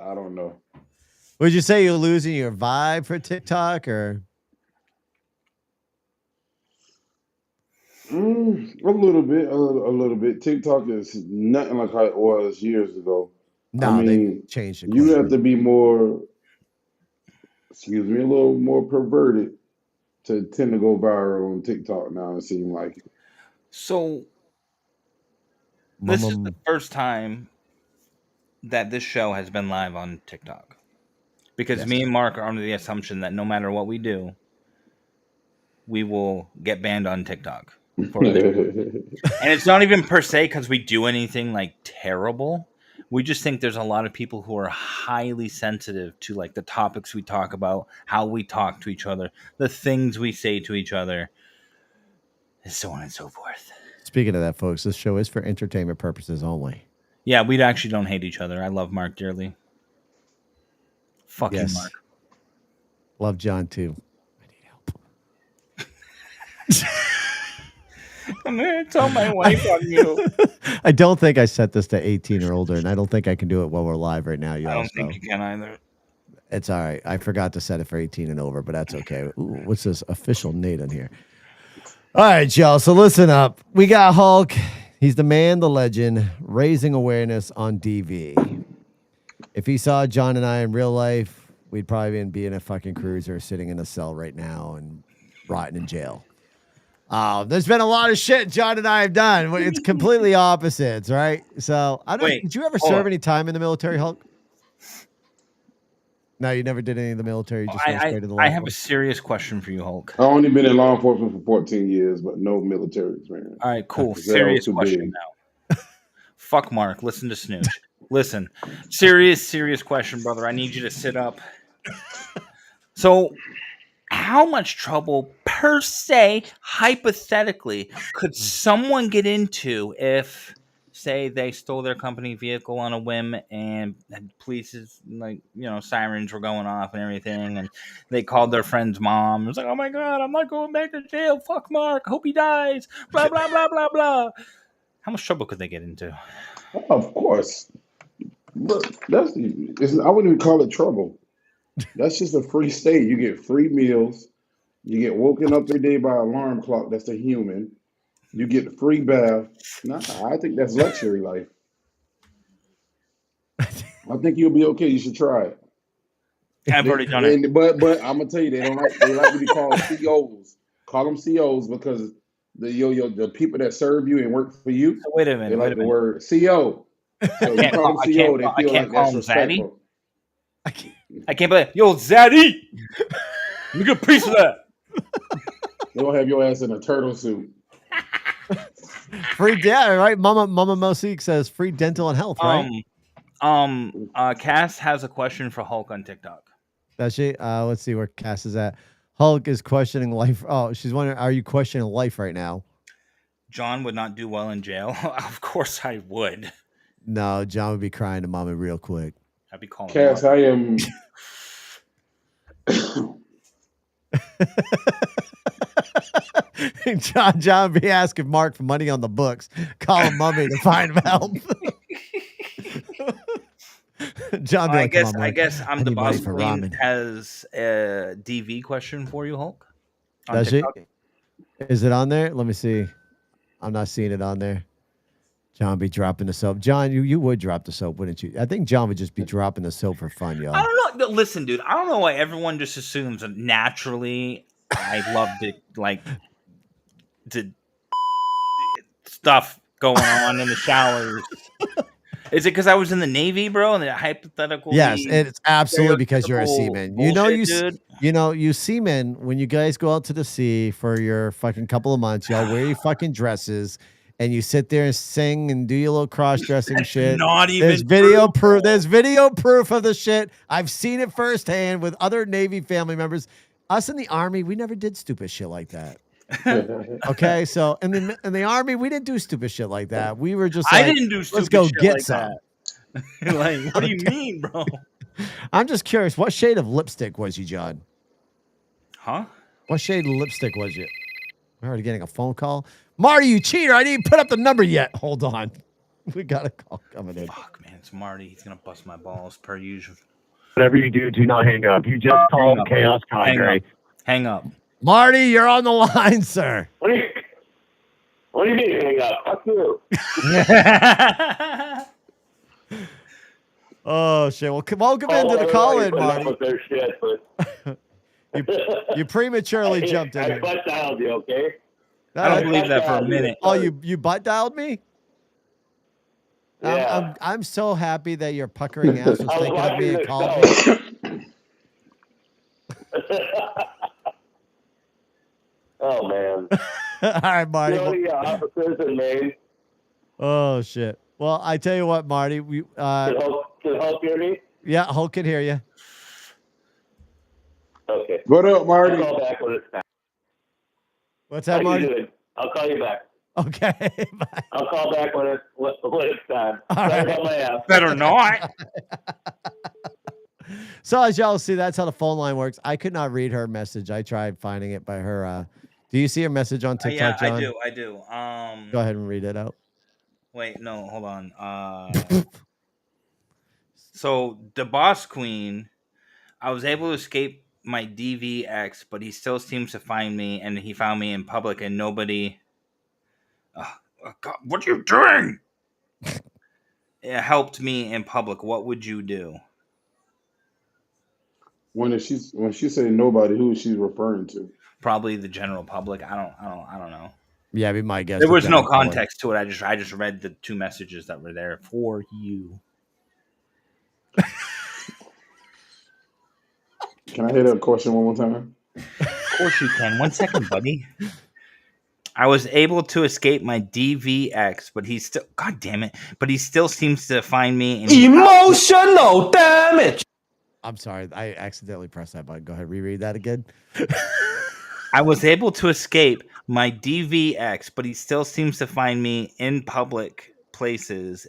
I don't know. Would you say you're losing your vibe for TikTok, or? A little bit, a little bit. TikTok is nothing like how it was years ago. No, I mean, they changed it. You have to be more, a little more perverted to tend to go viral on TikTok now, it seems like. So, this is the first time that this show has been live on TikTok. Because me and Mark are under the assumption that no matter what we do, we will get banned on TikTok. And it's not even per se because we do anything like terrible. We just think there's a lot of people who are highly sensitive to like the topics we talk about, how we talk to each other, the things we say to each other, and so on and so forth. Speaking of that, folks, this show is for entertainment purposes only. Yeah, we actually don't hate each other. I love Mark dearly. Fuck you, Mark. Love John too. I need help. I'm gonna tell my wife on you. I don't think I set this to 18 or older, and I don't think I can do it while we're live right now. I don't think you can either. It's all right. I forgot to set it for 18 and over, but that's okay. Ooh, what's this official Nate on here? All right, y'all. So listen up. We got Hulk. He's the man, the legend, raising awareness on DV. If he saw John and I in real life, we'd probably be in a fucking cruiser sitting in a cell right now and rotting in jail. There's been a lot of shit John and I have done. It's completely opposites, right? So I don't. Did you ever serve any time in the military, Hulk? No, you never did any of the military. You just went straight to the law I have a serious question for you, Hulk. I've only been in law enforcement for 14 years, but no military experience. All right, cool. Serious question now. Fuck Mark. Listen to Snooch. Listen. Serious question, brother. I need you to sit up. So, how much trouble, per se, hypothetically, could someone get into if, say, they stole their company vehicle on a whim and police's, sirens were going off and everything, and they called their friend's mom. It was like, oh my God, I'm not going back to jail. Fuck Mark. Hope he dies. Blah, blah, blah, blah, blah. How much trouble could they get into? Of course. But I wouldn't even call it trouble. That's just a free state. You get free meals. You get woken up every day by an alarm clock. That's a human. You get the free bath. Nah, I think that's luxury life. I think you'll be okay. You should try it. I've already done it. But I'm gonna tell you, they like to be called COs. Call them COs because the people that serve you and work for you. So wait a minute. They like the word CO. So you call them CO, they I feel can't like call that's him Zaddy. respectful. I can't believe, yo, Zaddy, you get a piece of that. They will have your ass in a turtle suit. Free right? Mama Mosik says free dental and health, right? Cass has a question for Hulk on TikTok. Does she? Let's see where Cass is at. Hulk is questioning life. Oh, she's wondering, are you questioning life right now? John would not do well in jail. Of course I would. No, John would be crying to Mama real quick. I'd be calling Cass, I am. John would be asking Mark for money on the books. Call him Mummy to find him help. John, I guess I'm the boss for queen. ramen. Has a DV question for you, Hulk? Does she? Is it on there? Let me see. I'm not seeing it on there. John be dropping the soap. John, you would drop the soap, wouldn't you? I think John would just be dropping the soap for fun, y'all. I don't know. Listen, dude, I don't know why everyone just assumes that naturally I love to stuff going on in the showers. Is it because I was in the Navy, bro? And the hypothetical? Yes, it's absolutely because you're a seaman. Bullshit, You seamen, when you guys go out to the sea for your fucking couple of months, y'all wear your fucking dresses and you sit there and sing and do your little cross-dressing shit. Not even There's video proof. There's video proof of the shit. I've seen it firsthand with other Navy family members. Us in the Army, we never did stupid shit like that. Okay, so in the Army, we didn't do stupid shit like that. We were just like, I didn't do stupid let's go shit get like some. That. Like, what do you mean, bro? I'm just curious, what shade of lipstick was you, John? Huh? What shade of lipstick was you? I'm already getting a phone call. Marty, you cheater. I didn't put up the number yet. Hold on. We got a call coming in. Fuck, man. It's Marty. He's going to bust my balls per usual. Whatever you do not hang up. You just called Chaos Cadre. Hang up. Marty, you're on the line, sir. What do you mean hang up? Fuck you. Oh, shit. Well, welcome into the call-in, Marty. With their shit, but You prematurely jumped in. I butt dialed you, okay? I don't believe that for a minute. Oh, you butt dialed me? Yeah. I'm so happy that your puckering ass was thinking of me and called me. Oh, man. All right, Marty. The officers in Maine. Oh, shit. Well, I tell you what, Marty. Can Hulk hear me? Yeah, Hulk can hear you. Okay. What up, Marty? I'll call back when it's time. What's that, Marty? How you doing? I'll call you back. Okay. Bye. I'll call back when it's time. All Sorry right. about my ass. Better not. So as y'all see, that's how the phone line works. I could not read her message. I tried finding it by her. Do you see her message on TikTok, John? Yeah, I do. Go ahead and read it out. Wait, no, hold on. So the boss queen, I was able to escape my DVX, but he still seems to find me, and he found me in public, and nobody. God, what are you doing? It helped me in public. What would you do? When she say nobody, who is she referring to? Probably the general public. I don't know. Yeah, be my guess. There was no context to it. I just read the two messages that were there for you. Can I hear that question one more time? Of course you can. 1 second, buddy. I was able to escape my DVX, but he's still, God damn it, but he still seems to find me. Emotional damage. I'm sorry. I accidentally pressed that button. Go ahead. Reread that again. I was able to escape my DVX, but he still seems to find me in public places,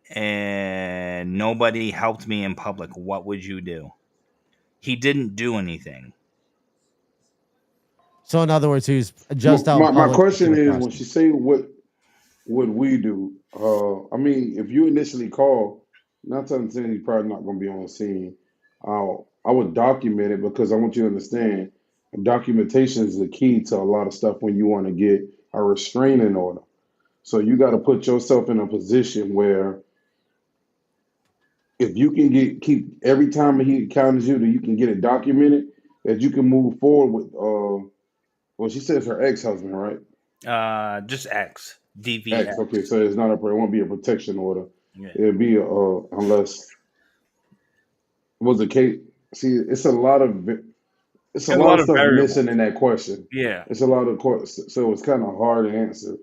and nobody helped me in public. What would you do? He didn't do anything. So in other words, he's just out. My question is, when she say what would we do? I mean, if you initially call, not saying he's probably not going to be on the scene. I would document it because I want you to understand documentation is the key to a lot of stuff when you want to get a restraining order. So you got to put yourself in a position where if you can keep every time he encounters you, that you can get it documented, that you can move forward with. Well, she says her ex-husband, right? Just X. DVX. X. Okay, so it's not it won't be a protection order. Yeah. It'd be unless was a case. See, it's a There's a lot lot of of stuff variables. missing in that question. Yeah. It's a lot of questions, so it's kind of hard to answer.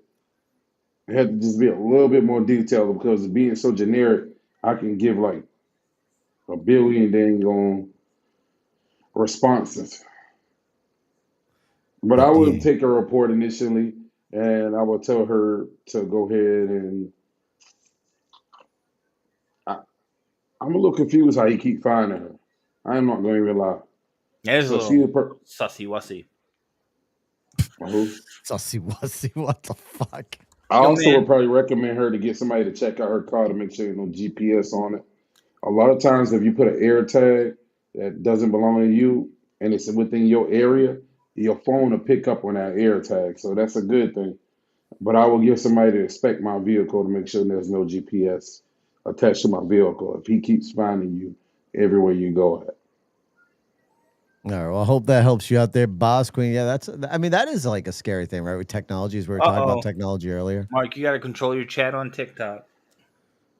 It had to just be a little bit more detailed because being so generic, I can give like a billion dang on responses. But The I would D. take a report initially, and I would tell her to go ahead and I, I'm a little confused how he keep finding her. I am not going to even lie. It is a So she little a per sussy wussy. who? Sussy wussy. What the fuck? I Yo, also would man. probably recommend her to get somebody to check out her car to make sure there's no GPS on it. A lot of times, if you put an air tag that doesn't belong to you and it's within your area, your phone will pick up on that air tag. So that's a good thing. But I will give somebody to inspect my vehicle to make sure there's no GPS attached to my vehicle if he keeps finding you everywhere you go at. All right. Well, I hope that helps you out there, Boss Queen. Yeah, I mean, that is like a scary thing, right? With technology, as we were talking about Uh-oh. technology earlier. Mark, you got to control your chat on TikTok.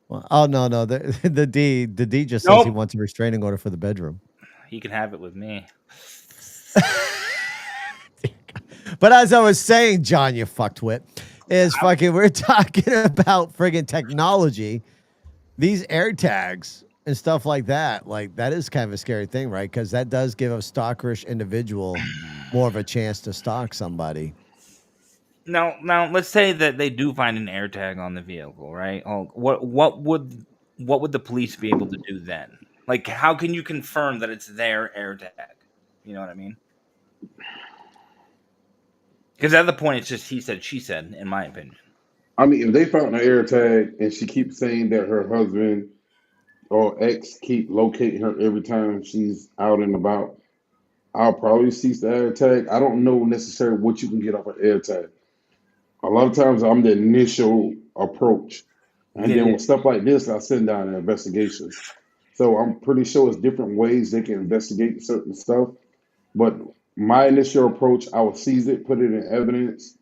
Well, oh no, the D just says he Nope. wants a restraining order for the bedroom. He can have it with me. But as I was saying, John, you fucktwit, is fucking we're talking about friggin' technology, these air tags and stuff like that. Like that is kind of a scary thing, right? Because that does give a stalkerish individual more of a chance to stalk somebody. Now, let's say that they do find an air tag on the vehicle, right? Oh, what would the police be able to do then? Like, how can you confirm that it's their air tag? You know what I mean? Because at the point, it's just he said, she said, in my opinion. I mean, if they found an air tag and she keeps saying that her husband or ex keep locating her every time she's out and about, I'll probably cease the air tag. I don't know necessarily what you can get off an air tag. A lot of times I'm the initial approach. And then Yeah. with stuff like this, I send down an investigation. So I'm pretty sure it's different ways they can investigate certain stuff. But my initial approach, I would seize it, put it in evidence.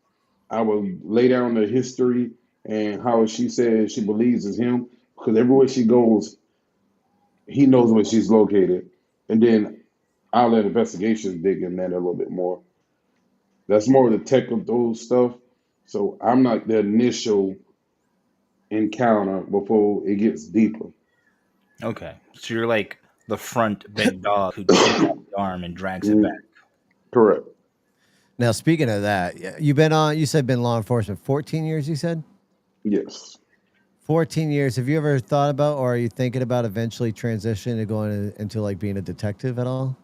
I would lay down the history and how she says she believes is him. Because everywhere she goes, he knows where she's located. And then I'll let investigations dig in that a little bit more. That's more the technical stuff. So I'm not the initial encounter before it gets deeper. Okay. So you're like the front big dog who chews off the arm and drags it back. Mm, correct. Now, speaking of that, you've been on. You said been law enforcement 14 years. You said Yes. 14 years. Have you ever thought about, or are you thinking about eventually transitioning to going into like being a detective at all?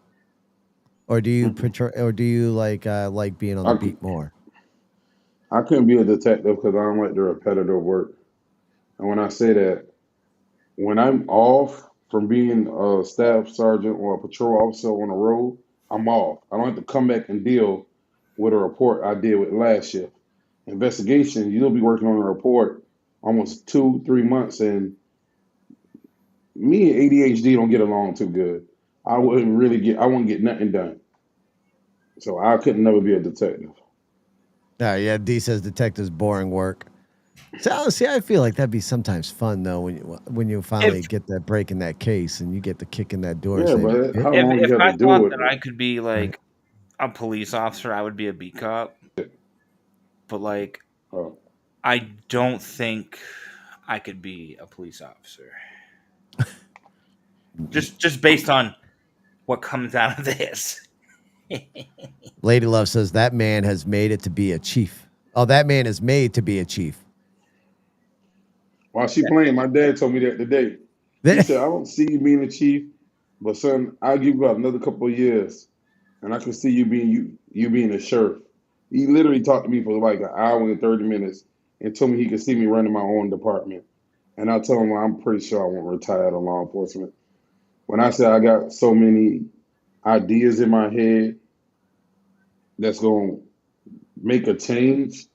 Or do you Mm-mm. prefer, or do you like being on the I, beat more? I couldn't be a detective because I don't like the repetitive work. And when I say that, when I'm off from being a staff sergeant or a patrol officer on the road, I'm off. I don't have to come back and deal with a report I did with last shift. Investigation, you'll be working on a report almost 2, 3 months, and me and ADHD don't get along too good. I wouldn't get nothing done. So I could never be a detective. Yeah, D says detectives boring work. So see, I feel like that'd be sometimes fun though when you finally If get that break in that case and you get the kick in that door Yeah, saying, but "Bitch." how if long if you have to I do thought it? that I could be Right. like a police officer, I would be a beat cop. But like, Uh, I don't think I could be a police officer. Just based on what comes out of this. Lady Love says that man has made it to be a chief. Oh, that man is made to be a chief. while she playing, my dad told me that today. He said, "I don't see you being a chief, but son, I'll give you about another couple of years, and I can see you being a sheriff." He literally talked to me for like an hour and 30 minutes and told me he could see me running my own department. And I told him I'm pretty sure I won't retire out of law enforcement. When I said I got so many ideas in my head that's gonna make a change,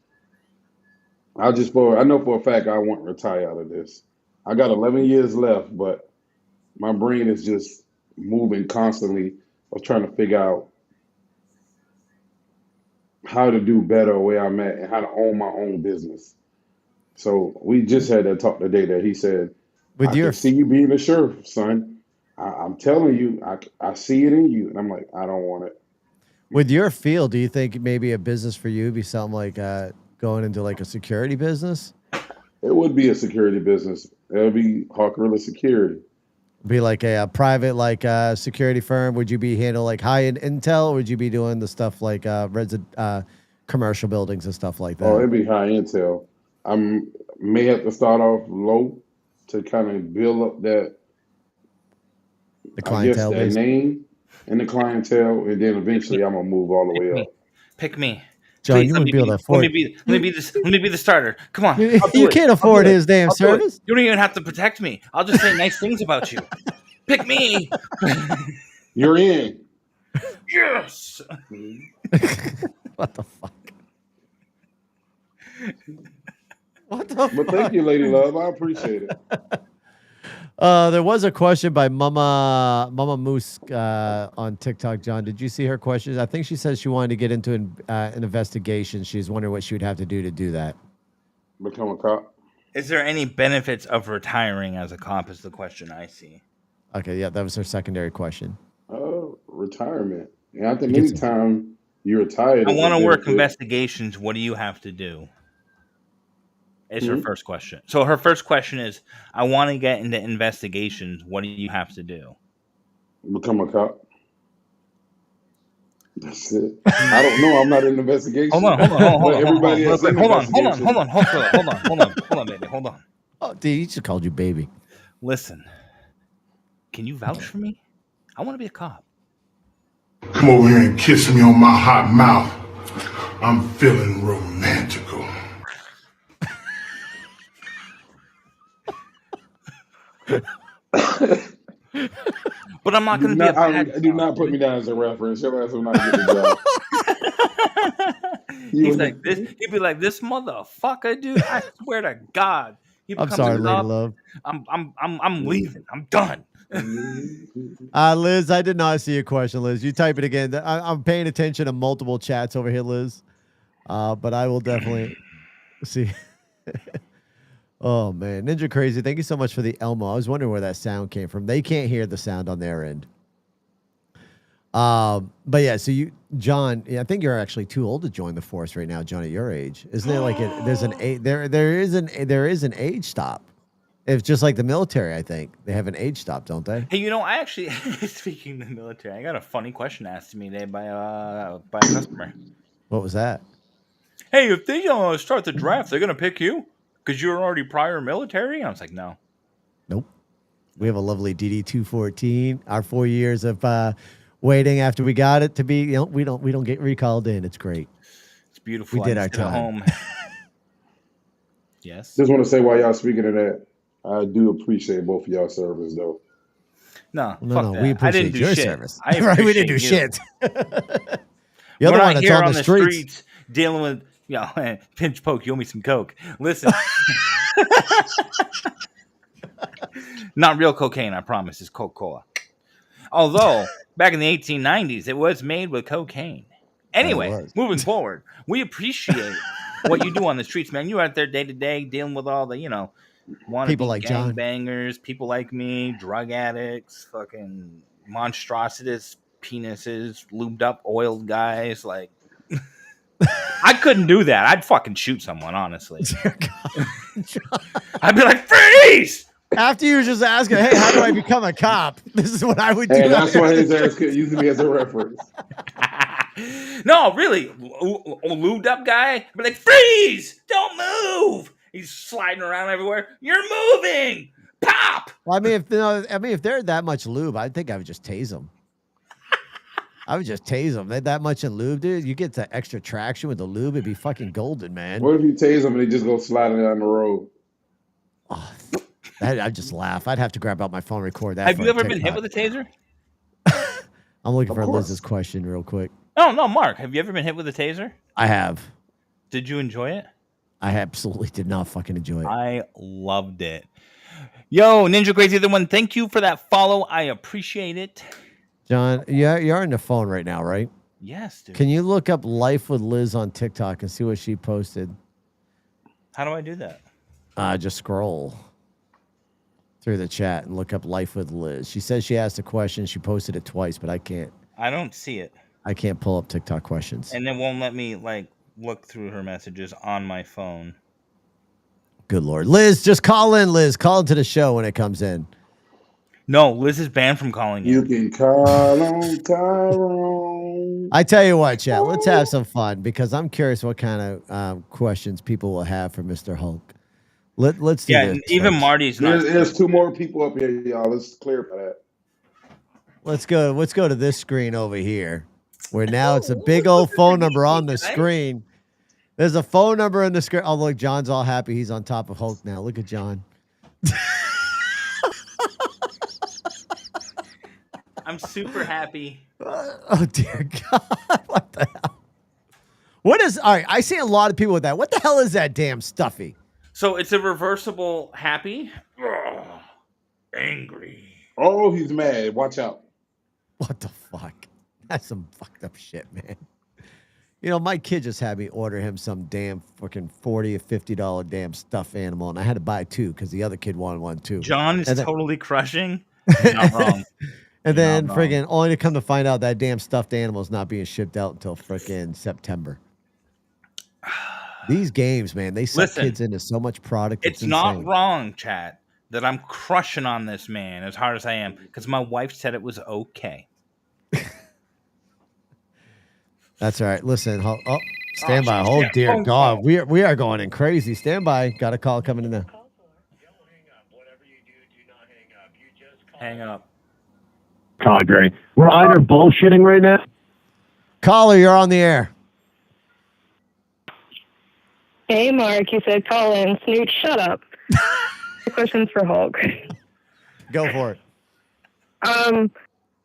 I know for a fact I won't retire out of this. I got 11 years left, but my brain is just moving constantly of trying to figure out how to do better where I'm at and how to own my own business. So we just had that talk today that he said With I your can see you being a sheriff, son. I'm telling you, I see it in you, and I'm like, I don't want it. with your field, do you think maybe a business for you would be something like going into like a security business? It would be a security business. It would be Hulkrilla Security. Be like a private like security firm? Would you be handle like high end intel, or would you be doing the stuff like commercial buildings and stuff like Oh, that? it'd be high intel. I may have to start off low to kind of build up that, The I guess, clientele that base. name and the clientele, and then Pick me. eventually I'm gonna move all the Pick way up. me. Pick me. John, Please you let wouldn't me be able to be. afford. Let me be the starter. Come on. You, I'll do you it. can't I'll do afford it. his damn I'll do it. service. You don't even have to protect me. I'll just say nice things about you. Pick me. You're in. Yes. What the fuck? What the But fuck? thank you, Lady Love. I appreciate it. There was a question by Mama Moose on TikTok. John, did you see her questions? I think she said she wanted to get into an investigation. She's wondering what she would have to do that. Become a cop. Is there any benefits of retiring as a cop? Is the question I see. Okay, yeah, that was her secondary question. Retirement. And I think You get some. anytime you're retired I is a want to work benefit. investigations. What do you have to do? Is her Hmm? first question. So her first question is, I want to get into investigations. What do you have to do? Become a cop. That's it. I don't know. I'm not in investigation, but everybody Real that's quick. in investigation. Hold on, baby. Hold on. Oh, dude, he just called you baby. Listen, can you vouch for me? I want to be a cop. Come over here and kiss me on my hot mouth. I'm feeling romantical. But I'm not going to be a bad Do cop. not put me down as a reference. Your ass will not get the job. He's like this. He'd be like, "This motherfucker, dude. I swear to God, he I'm becomes sorry, a Lady cop. Love. I'm leaving. I'm done." Liz, I did not see your question, Liz. You type it again. I'm paying attention to multiple chats over here, Liz. But I will definitely see. Oh man, Ninja Crazy, thank you so much for the Elmo. I was wondering where that sound came from. They can't hear the sound on their end. But yeah, so John, I think you're actually too old to join the force right now, John. At your age, isn't there like there is an age stop. It's just like the military. I think they have an age stop, don't they? Hey, I actually, speaking of the military, I got a funny question asked to me today by a customer. What was that? Hey, if they start the draft, they're gonna pick you because you're already prior military. I was like, no. Nope. We have a lovely DD-214. Our 4 years of waiting after we got it to be, we don't get recalled in. It's great. It's beautiful. We did I our sit at time. home. Yes. Just want to say, while y'all speaking of that, I do appreciate both of y'all service, though. No, No, fuck no, that. we I appreciate didn't do your shit. service. I Right, we didn't do appreciate you. shit. You're We're the one not that's here on the streets. dealing with, pinch poke, you owe me some coke. Listen. Not real cocaine, I promise. It's Coca-Cola. Although, back in the 1890s, it was made with cocaine. Anyway, was. moving forward, we appreciate what you do on the streets, man. You're out there day to day dealing with all the, wannabe People like John. gangbangers, people like me, drug addicts, fucking monstrosities, penises, lubed up, oiled guys. Like, I couldn't do that. I'd fucking shoot someone, honestly. I'd be like, freeze! After you were just asking, hey, how do I become a cop? This is what I would do. Hey, that's why his ass could use me as a reference. No, really, lubed up guy. I'd be like, freeze! Don't move! He's sliding around everywhere. You're moving! Pop! Well, if they're that much lube, I think I would just tase them. I would just tase them. They're that much in lube, dude. You get the extra traction with the lube, it'd be fucking golden, man. What if you tase them and they just go sliding down the road? Oh, I'd just laugh. I'd have to grab out my phone, record that. Have you ever been hit with a taser? I'm looking for course. Liz's question real quick. Oh, no, Mark. Have you ever been hit with a taser? I have. Did you enjoy it? I absolutely did not fucking enjoy it. I loved it. Yo, Ninja Crazy the one, thank you for that follow. I appreciate it. John, you're on the phone right now, right? Yes, dude. Can you look up Life with Liz on TikTok and see what she posted? How do I do that? Just scroll through the chat and look up Life with Liz. She says she asked a question. She posted it twice, but I can't. I don't see it. I can't pull up TikTok questions. And it won't let me like look through her messages on my phone. Good Lord. Liz, just call in, Liz. Call into the show when it comes in. No, Liz is banned from calling You in. can call on Tyrone. I tell you what, chat, let's have some fun because I'm curious what kind of questions people will have for Mr. Hulk. Let's do this. And even folks. Marty's not. There's 2 more people up here, y'all. Let's clarify that. Let's go to this screen over here where now it's a big old phone number on the screen. There's a phone number in the screen. Oh, look, John's all happy. He's on top of Hulk now. Look at John. I'm super happy. Oh, dear God. What the hell? What is, all right, I see a lot of people with that. What the hell is that damn stuffy? So it's a reversible happy. Angry. Oh, he's mad. Watch out. What the fuck? That's some fucked up shit, man. You know, my kid just had me order him some damn fucking $40 or $50 damn stuffed animal, and I had to buy 2 because the other kid wanted one too. John is totally crushing. You're not wrong. And then friggin' only to come to find out that damn stuffed animal is not being shipped out until frickin' September. These games, man, they suck kids into so much product. It's not wrong, chat, that I'm crushing on this man as hard as I am because my wife said it was okay. That's all right. Listen, stand by. Oh dear God, we are going in crazy. Stand by. Got a call coming in there. Hang up. Cadre, we're either bullshitting right now. Caller, you're on the air. Hey, Mark, you said call in. Snoot, shut up. Questions for Hulk. Go for it.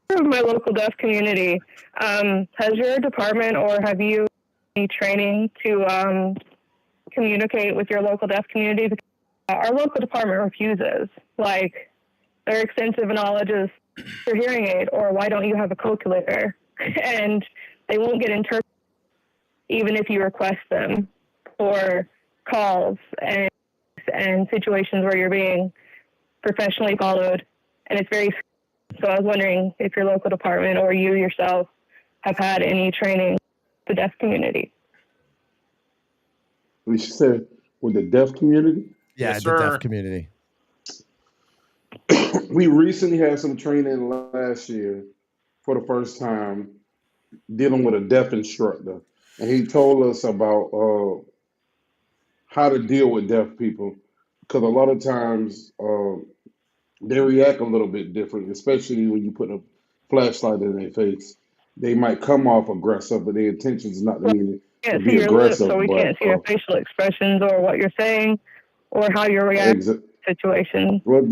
Of my local deaf community, has your department or have you any training to communicate with your local deaf community? Because our local department refuses. Like, their extensive knowledge is your hearing aid, or why don't you have a calculator? And they won't get interpreted even if you request them for calls and situations where you're being professionally followed. And it's very, so I was wondering if your local department or you yourself have had any training with the deaf community. We said with the deaf community? Yeah, the deaf community. We recently had some training last year for the first time dealing with a deaf instructor. And he told us about how to deal with deaf people. Because a lot of times they react a little bit different, especially when you put a flashlight in their face. They might come off aggressive, but their intention is not to mean to be aggressive. So we can't see your facial expressions or what you're saying or how you're reacting to the situation. Well,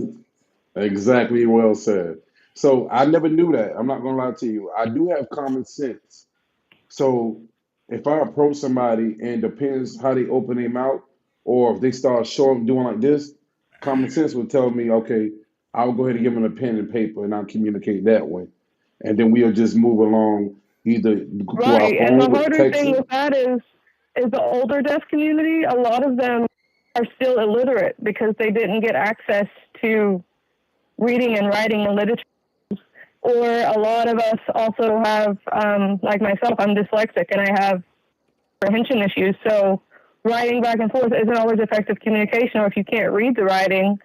exactly, well said. So I never knew that. I'm not going to lie to you. I do have common sense. So if I approach somebody and depends how they open their mouth, or if they start showing doing like this, common sense would tell me, okay, I'll go ahead and give them a pen and paper and I'll communicate that way. And then we'll just move along either through our phone, and the harder texting. thing with that is the older deaf community, a lot of them are still illiterate because they didn't get access to reading and writing and literature. Or a lot of us also have, like myself, I'm dyslexic and I have comprehension issues. So writing back and forth isn't always effective communication, or if you can't read the writing,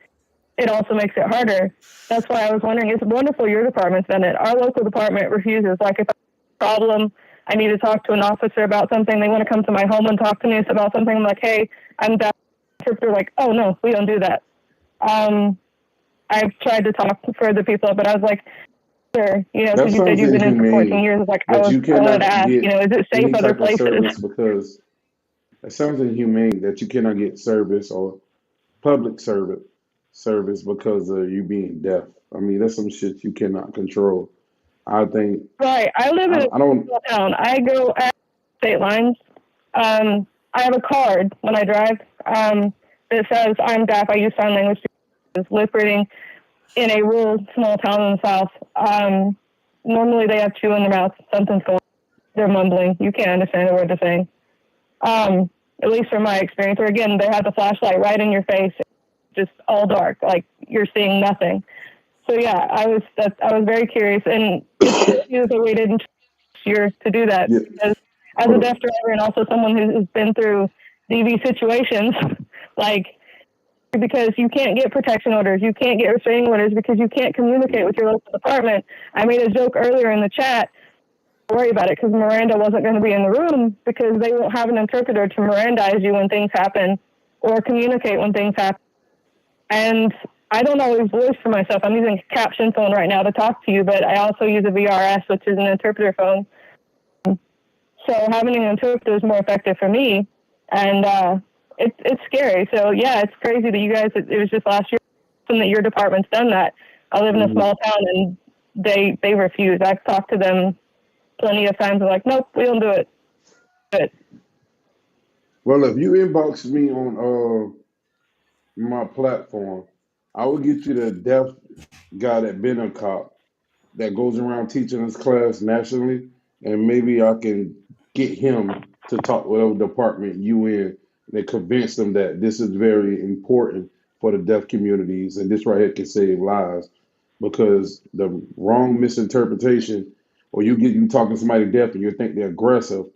it also makes it harder. That's why I was wondering, it's wonderful your department's done it. Our local department refuses. Like if I have a problem, I need to talk to an officer about something, they want to come to my home and talk to me about something. I'm like, hey, I'm deaf. They're like, oh no, we don't do that. I've tried to talk for the people, but I was like, sure, because you said you've been in for 14 years. It's like, I wanted to ask, is it safe other places? Because it sounds inhumane that you cannot get service or public service because of you being deaf. I mean, that's some shit you cannot control. I think. Right. I live in a small town. I go at state lines. I have a card when I drive that says I'm deaf. I use sign language to lip reading in a rural small town in the south. Normally they have chew in their mouth. Something's going on. They're mumbling. You can't understand a word they're saying. At least from my experience. Or again, they have the flashlight right in your face. just all dark, like you're seeing nothing. So yeah, I was very curious, and it's curious that we didn't years to do that, Yeah. because as a deaf driver and also someone who's been through DV situations, like, because you can't get protection orders, you can't get restraining orders because you can't communicate with your local department. I made a joke earlier in the chat. Don't worry about it, because Miranda wasn't going to be in the room because they won't have an interpreter to Mirandize you when things happen or communicate when things happen. And I don't always voice for myself. I'm using a caption phone right now to talk to you, but I also use a VRS, which is an interpreter phone. So having an interpreter is more effective for me, and it's scary. So yeah, it's crazy that you guys. It was just last year that your department's done that. I live in a small town, and they refuse. I've talked to them plenty of times. They're like, nope, we don't do it. But Well, if you inbox me on my platform, I will get you the deaf guy that been a cop that goes around teaching his class nationally, and maybe I can get him to talk with whatever department you in and convince them that this is very important for the deaf communities, and this right here can save lives, because the wrong misinterpretation, or you talking to somebody deaf and you think they're aggressive,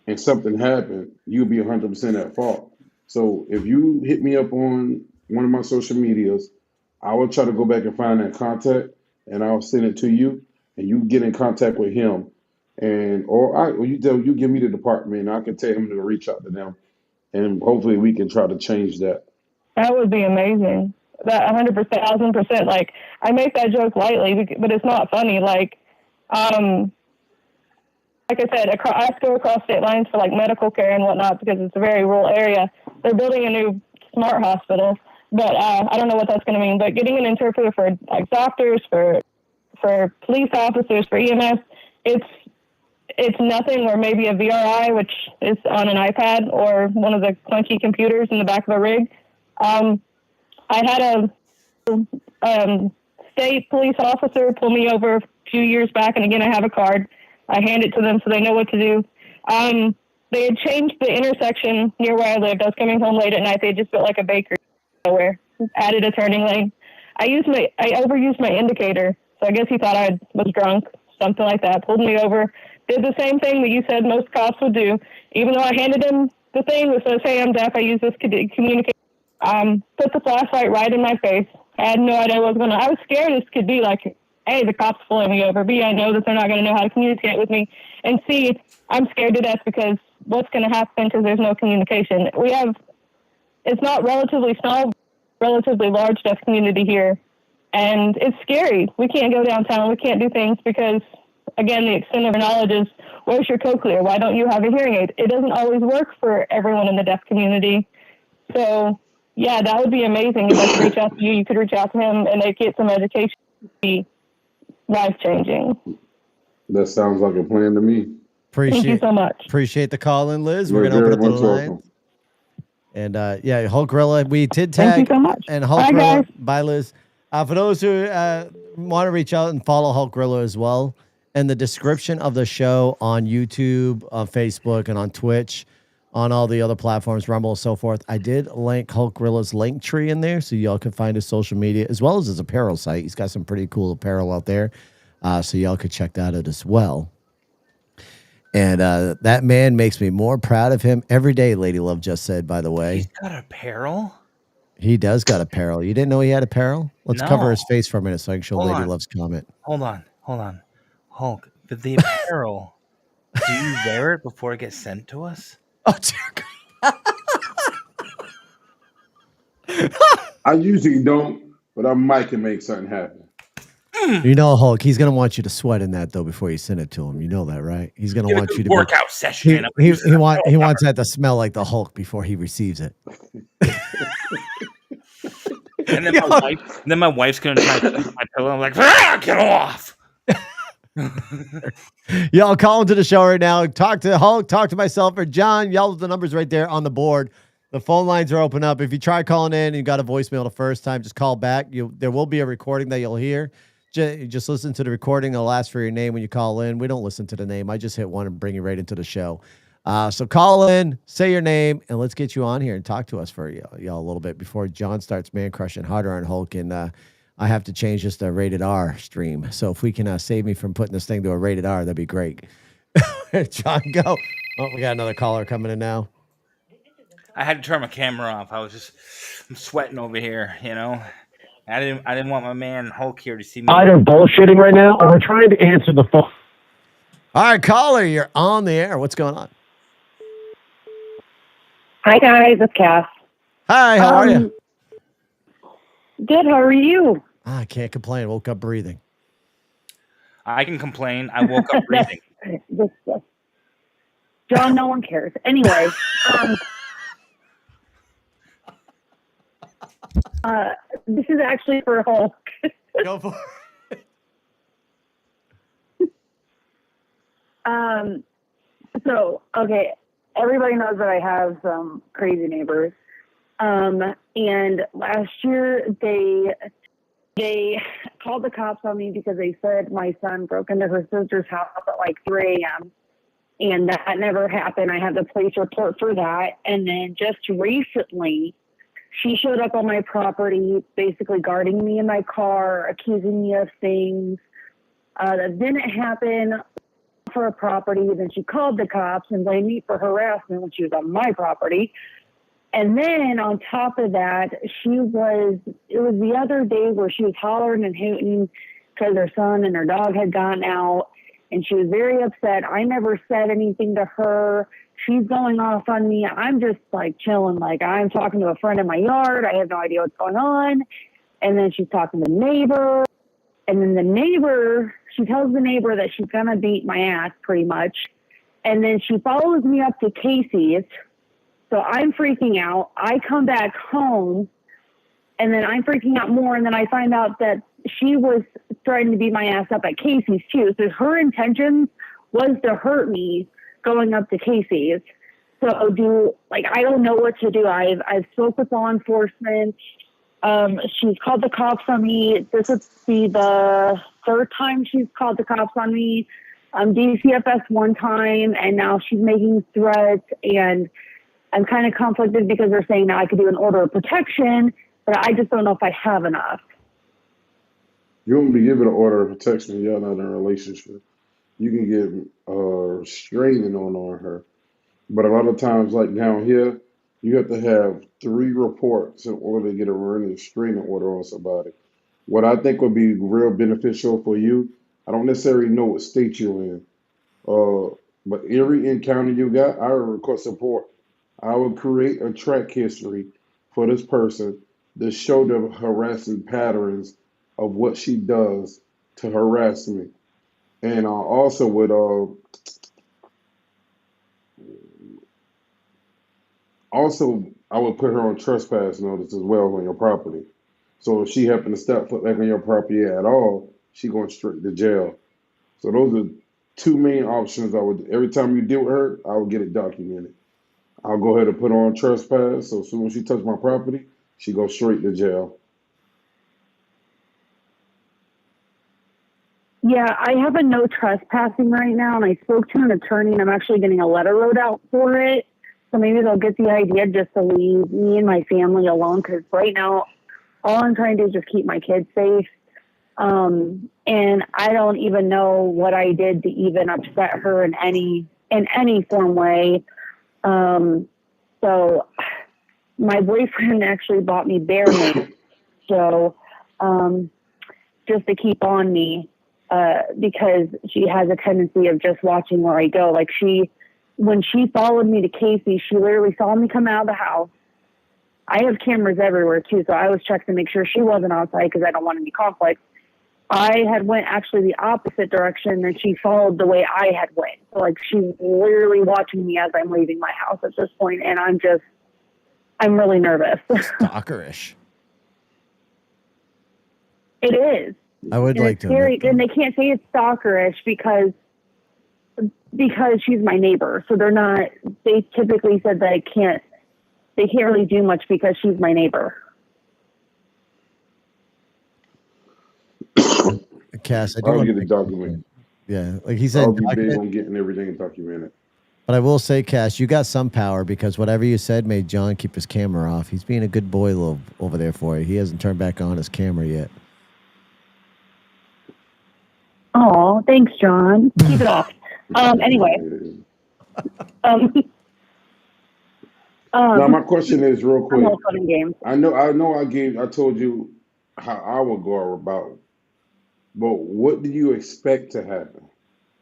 and something happened, you'll be 100% at fault. So if you hit me up on one of my social medias, I will try to go back and find that contact, and I'll send it to you, and you get in contact with him, and or you give me the department, and I can tell him to reach out to them, and hopefully we can try to change that. that would be amazing. That 100%, 1,000%. Like, I make that joke lightly, but it's not funny. Like I said, I have to go across state lines for like medical care and whatnot because it's a very rural area. They're building a new smart hospital, but I don't know what that's going to mean. But getting an interpreter for like doctors, for police officers, for EMS, it's nothing, or maybe a VRI, which is on an iPad, or one of the clunky computers in the back of a rig. I had a state police officer pull me over a few years back, and again, I have a card. I hand it to them so they know what to do. They had changed the intersection near where I lived. I was coming home late at night. They just built like a bakery nowhere, added a turning lane. I overused my indicator, so I guess he thought I was drunk, something like that. Pulled me over, did the same thing that you said most cops would do. Even though I handed him the thing that says, "Hey, I'm deaf. I use this to communicate." Put the flashlight right in my face. I had no idea what was going on. I was scared this could be like, A, the cops pulling me over. B, I know that they're not going to know how to communicate with me. And C, I'm scared to death because what's going to happen because there's no communication. It's not relatively small, relatively large deaf community here. And it's scary. We can't go downtown. We can't do things because, again, the extent of our knowledge is, where's your cochlear? Why don't you have a hearing aid? It doesn't always work for everyone in the deaf community. So, yeah, that would be amazing if I could reach out to you. You could reach out to him and they get some education. Be life-changing. That sounds like a plan to me. Thank you so much. Appreciate the call in, Liz. You're We're going to very open up the much line. welcome. And yeah, Hulkrilla, we did tag. Thank you so much. And Bye, Hulkrilla, guys. bye, Liz. For those who want to reach out and follow Hulkrilla as well, in the description of the show on YouTube, on Facebook, and on Twitch, on all the other platforms, Rumble, and so forth, I did link Hulkrilla's link tree in there so y'all can find his social media as well as his apparel site. He's got some pretty cool apparel out there, so y'all could check that out as well. And that man makes me more proud of him every day, Lady Love just said, by the way. He's got apparel? He does got apparel. You didn't know he had apparel? Let's cover his face for a minute so I can show Lady Love's comment. Hold on. Hulk, but the apparel, do you wear it before it gets sent to us? Oh, dear God. I usually don't, but I might can make something happen. You know, Hulk, he's going to want you to sweat in that, though, before you send it to him. You know that, right? He's going to want you to workout session. He wants that to smell like the Hulk before he receives it. And then my wife's going to try to use my pillow. I'm like, get off. Y'all call into the show right now. Talk to Hulk, talk to myself or John. Y'all, the numbers right there on the board. The phone lines are open up. If you try calling in and you got a voicemail the first time, just call back. There will be a recording that you'll hear. Just listen to the recording. It'll ask for your name when you call in. We don't listen to the name. I just hit one and bring you right into the show. So call in, say your name, and let's get you on here and talk to us for y'all a little bit before John starts man crushing harder on Hulk. And I have to change this to a rated R stream. So if we can save me from putting this thing to a rated R, that'd be great. John, go. Oh, we got another caller coming in now. I had to turn my camera off. I'm sweating over here, you know. I didn't want my man Hulk here to see me. Either bullshitting right now or we're trying to answer the phone. All right, caller, you're on the air. What's going on? Hi guys, it's Cass. Hi, how are you? Good. How are you? I can't complain. Woke up breathing. I can complain. I woke up breathing. John, no one cares. Anyway, this is actually for Hulk. Go for it. So, okay, everybody knows that I have some crazy neighbors. And last year they called the cops on me because they said my son broke into her sister's house at like 3 a.m. And that never happened. I had the police report for that. And then just recently, she showed up on my property, basically guarding me in my car, accusing me of things that didn't happen for a property. Then she called the cops and blamed me for harassment when she was on my property. And then on top of that, it was the other day where she was hollering and hooting because her son and her dog had gotten out. And she was very upset. I never said anything to her. She's going off on me. I'm just like chilling. Like I'm talking to a friend in my yard. I have no idea what's going on. And then she's talking to the neighbor. And then the neighbor, she tells the neighbor that she's going to beat my ass pretty much. And then she follows me up to Casey's. So I'm freaking out. I come back home and then I'm freaking out more. And then I find out that she was trying to beat my ass up at Casey's too. So her intention was to hurt me going up to Casey's. So I don't know what to do. I've spoke with law enforcement. She's called the cops on me. This would be the third time she's called the cops on me. DCFS one time, and now she's making threats. And I'm kind of conflicted because they're saying now I could do an order of protection, but I just don't know if I have enough. You won't be given an order of protection. Y'all not in a relationship. You can get restraining on her. But a lot of times, like down here, you have to have 3 reports in order to get a restraining order on somebody. What I think would be real beneficial for you, I don't necessarily know what state you're in, but every encounter you got, I would request support. I would create a track history for this person to show the harassing patterns of what she does to harass me. And I also would I would put her on trespass notice as well on your property. So if she happened to step foot back on your property at all, she going straight to jail. So those are 2 main options. Every time you deal with her, I would get it documented. I'll go ahead and put her on trespass. So as soon as she touches my property, she goes straight to jail. Yeah, I have a no trespassing right now, and I spoke to an attorney, and I'm actually getting a letter wrote out for it. So maybe they'll get the idea just to leave me and my family alone, because right now, all I'm trying to do is just keep my kids safe. And I don't even know what I did to even upset her in any form way. So my boyfriend actually bought me bear mace, so just to keep on me. Because she has a tendency of just watching where I go. Like when she followed me to Casey, she literally saw me come out of the house. I have cameras everywhere too, so I was checking to make sure she wasn't outside because I don't want any conflict. I had went actually the opposite direction, and she followed the way I had went. So like she's literally watching me as I'm leaving my house at this point, and I'm really nervous. Stalkerish. It is. I would and like it's to. Scary, and they can't say it's stalkerish because she's my neighbor. So they're not. They typically said that they can't really do much because she's my neighbor. Cass, I do I'll want get to it documented. Yeah, like he said, I'll be big on getting everything documented. But I will say, Cash, you got some power because whatever you said made John keep his camera off. He's being a good boy over there for you. He hasn't turned back on his camera yet. Oh, thanks, John. Keep it off. Anyway. Now my question is real quick. I I told you how I would go about, but what do you expect to happen?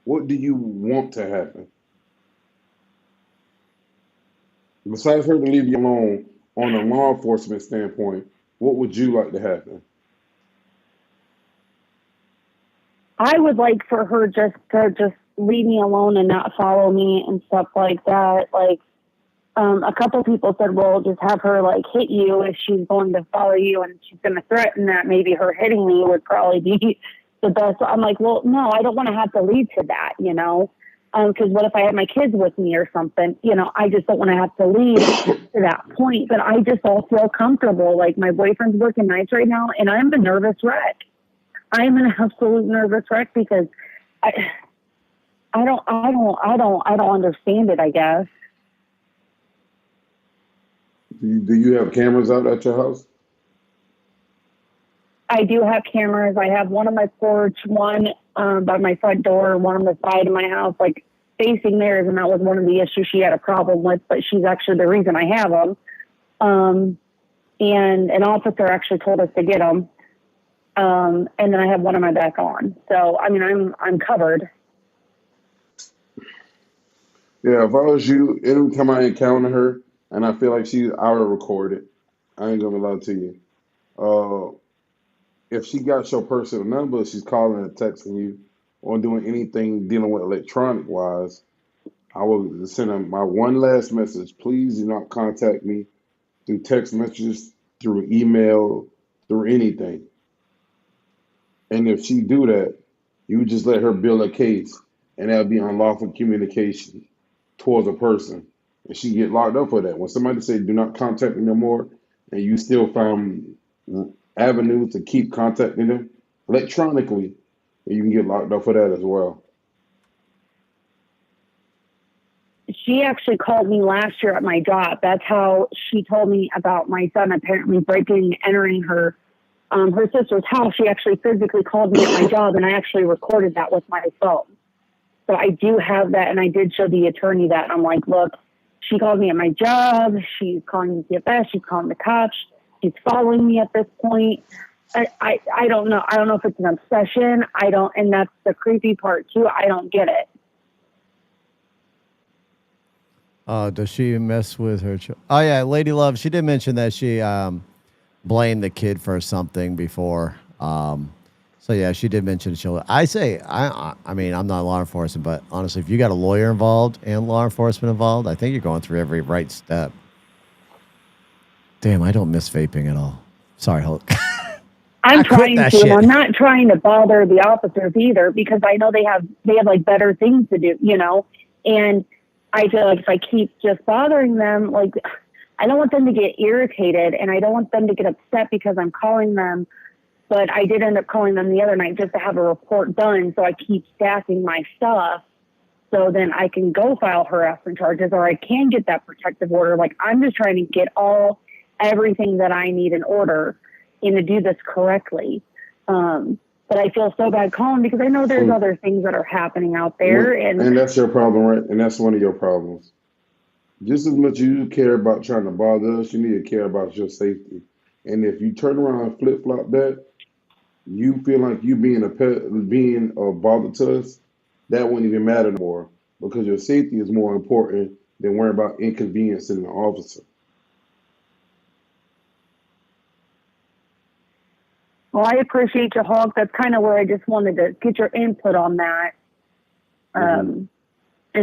What do you want to happen? Besides her to leave you alone on a law enforcement standpoint, what would you like to happen? I would like for her just to leave me alone and not follow me and stuff like that. Like, a couple people said, well, just have her like hit you if she's going to follow you and she's going to threaten that maybe her hitting me would probably be the best. So I'm like, well, no, I don't want to have to lead to that, you know? Because what if I have my kids with me or something? You know, I just don't want to have to lead to that point. But I just don't feel comfortable. Like my boyfriend's working nights right now, and I'm a nervous wreck. I'm an absolute nervous wreck because I don't understand it, I guess. Do you have cameras out at your house? I do have cameras. I have one on my porch, one by my front door, one on the side of my house, like facing theirs. And that was one of the issues she had a problem with, but she's actually the reason I have them. And an officer actually told us to get them. And then I have one on my back lawn. So, I mean, I'm covered. Yeah, if I was you, every time I encounter her and I feel like I would record it. I ain't gonna lie to you. If she got your personal number, she's calling and texting you or doing anything dealing with electronic wise, I will send her my one last message. Please do not contact me through text messages, through email, through anything. And if she do that, you just let her build a case, and that'll be unlawful communication towards a person, and she get locked up for that. When somebody say do not contact me no more, and you still found avenues to keep contacting them electronically, you can get locked up for that as well. She actually called me last year at my job. That's how she told me about my son apparently breaking and entering her sister's house. She actually physically called me at my job, and I actually recorded that with my phone. So I do have that, and I did show the attorney that. And I'm like, look, she called me at my job. She's calling the CFS. She's calling the cops. She's following me at this point. I don't know. I don't know if it's an obsession. And that's the creepy part too. I don't get it. Does she mess with her? Oh yeah, Lady Love. She did mention that she blamed the kid for something before. So yeah, she did mention she'll. I mean, I'm not law enforcement, but honestly, if you got a lawyer involved and law enforcement involved, I think you're going through every right step. Damn, I don't miss vaping at all. Sorry, Hulk. I'm trying to, and I'm not trying to bother the officers either, because I know they have like better things to do, you know. And I feel like if I keep just bothering them, like I don't want them to get irritated, and I don't want them to get upset because I'm calling them. But I did end up calling them the other night just to have a report done, so I keep stacking my stuff, so then I can go file harassment charges, or I can get that protective order. Like I'm just trying to get everything that I need in order and to do this correctly. But I feel so bad calling because I know there's other things that are happening out there. And that's your problem, right? And that's one of your problems. Just as much as you care about trying to bother us, you need to care about your safety. And if you turn around and flip-flop that, you feel like you being a bother to us, that wouldn't even matter no more, because your safety is more important than worrying about inconveniencing the officer. Well, I appreciate you, Hulk. That's kind of where I just wanted to get your input on that, and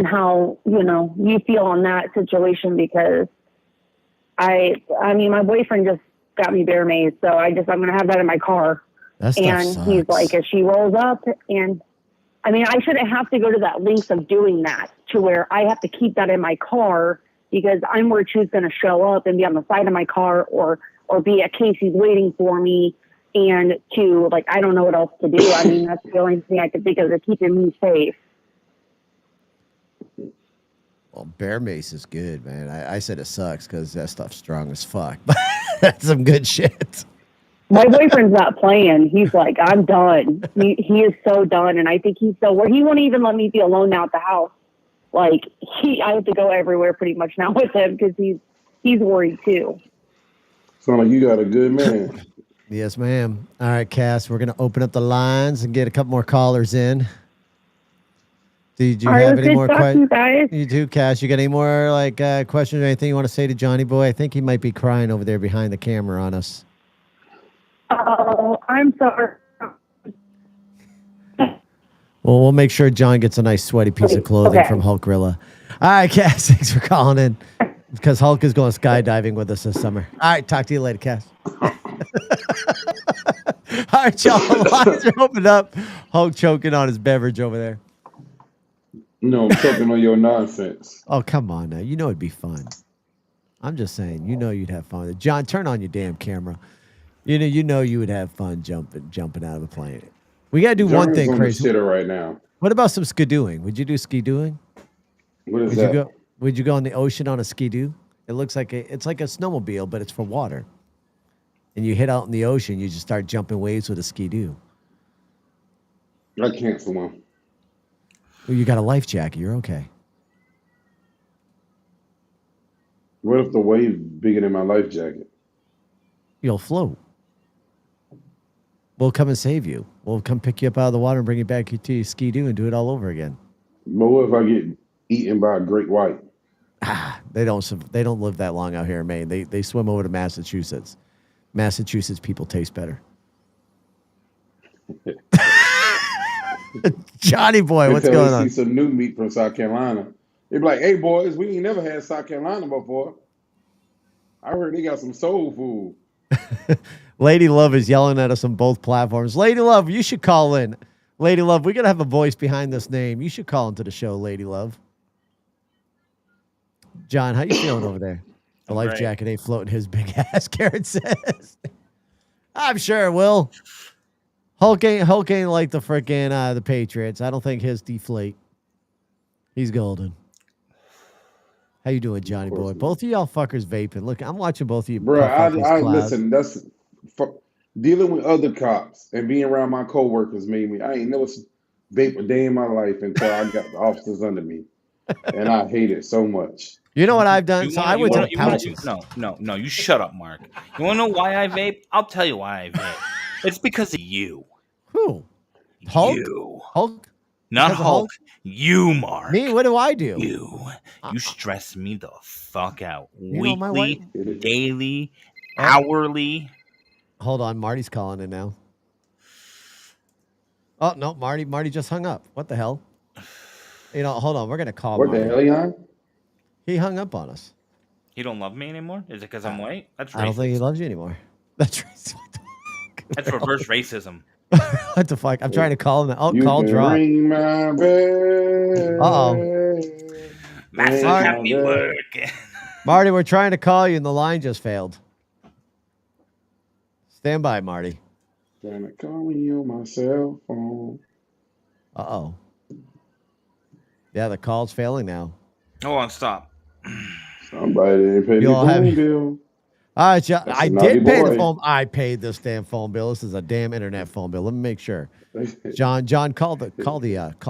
how, you know, you feel on that situation, because I mean, my boyfriend just got me bear maze, so I'm going to have that in my car. And he's like, if she rolls up, and I mean, I shouldn't have to go to that length of doing that to where I have to keep that in my car, because I'm worried she's going to show up and be on the side of my car or be at Casey's waiting for me. And to, like, I don't know what else to do. I mean, that's the only thing I could think of to keeping me safe. Well, bear mace is good, man. I said it sucks because that stuff's strong as fuck. But that's some good shit. My boyfriend's not playing. He's like, I'm done. He is so done, and I think he's so where he won't even let me be alone now at the house. Like I have to go everywhere pretty much now with him because he's worried too. Sound like you got a good man. Yes, ma'am. All right, Cass, we're gonna open up the lines and get a couple more callers in. Did you have any more questions? You do, Cass. You got any more questions or anything you want to say to Johnny Boy? I think he might be crying over there behind the camera on us. Oh, I'm sorry. Well, we'll make sure John gets a nice sweaty piece of clothing from Hulkrilla. All right, Cass, thanks for calling in. Because Hulk is going skydiving with us this summer. All right, talk to you later, Cass. All right, y'all. Lines are opened up. Hulk choking on his beverage over there. No, I'm choking on your nonsense. Oh, come on now. You know it'd be fun. I'm just saying, you know you'd have fun with it. John, turn on your damn camera. You know you would have fun jumping out of a plane. We got to do one thing crazy. Right now. What about some skidooing? Would you do skidooing? What is that? Would you go in the ocean on a skidoo? It looks like it's like a snowmobile, but it's for water. And you hit out in the ocean, you just start jumping waves with a skidoo. I can't swim. Well, you got a life jacket. You're okay. What if the wave bigger than my life jacket? You'll float. We'll come and save you. We'll come pick you up out of the water and bring you back to your skidoo and do it all over again. But what if I get eaten by a great white? They don't live that long out here in Maine. They swim over to Massachusetts. Massachusetts people taste better. Johnny Boy, what's going on? See some new meat from South Carolina. They be like, "Hey boys, we ain't never had South Carolina before. I heard they got some soul food." Lady Love is yelling at us on both platforms. Lady Love, you should call in. Lady Love, we got to have a voice behind this name. You should call into the show, Lady Love. John, how you feeling over there? The life jacket ain't floating his big ass, Karen says. I'm sure it will. Hulk ain't like the freaking the Patriots. I don't think his deflate. He's golden. How you doing, Johnny Boy? Both of y'all fuckers vaping. Look, I'm watching both of you. Bro, I listen. That's dealing with other cops and being around my coworkers made me. I ain't never vape a day in my life until I got the officers under me, and I hate it so much. You know what I've done? I went to pouches. No. You shut up, Mark. You want to know why I vape? I'll tell you why I vape. It's because of you. Who? Hulk? You. Hulk? Not Hulk. You, Mark. Me? What do I do? You stress me the fuck out. You Weekly, daily, hourly. Hold on. Marty's calling in now. Oh, no. Marty just hung up. What the hell? Hold on. We're going to call Marty. What the hell, Leon? He hung up on us. He don't love me anymore? Is it because I'm white? That's racist. I don't think he loves you anymore. That's racist. That's reverse racism. What the fuck? I'm trying to call him. Oh, call drop. Ring my bell. Uh-oh. Massive happy work. Marty, we're trying to call you and the line just failed. Stand by, Marty. Trying to call you on my cell phone. Uh-oh. Yeah, the call's failing now. Hold on, stop. Somebody didn't pay the phone bill. All right, I did pay the phone. I paid this damn phone bill. This is a damn internet phone bill. Let me make sure. John, call the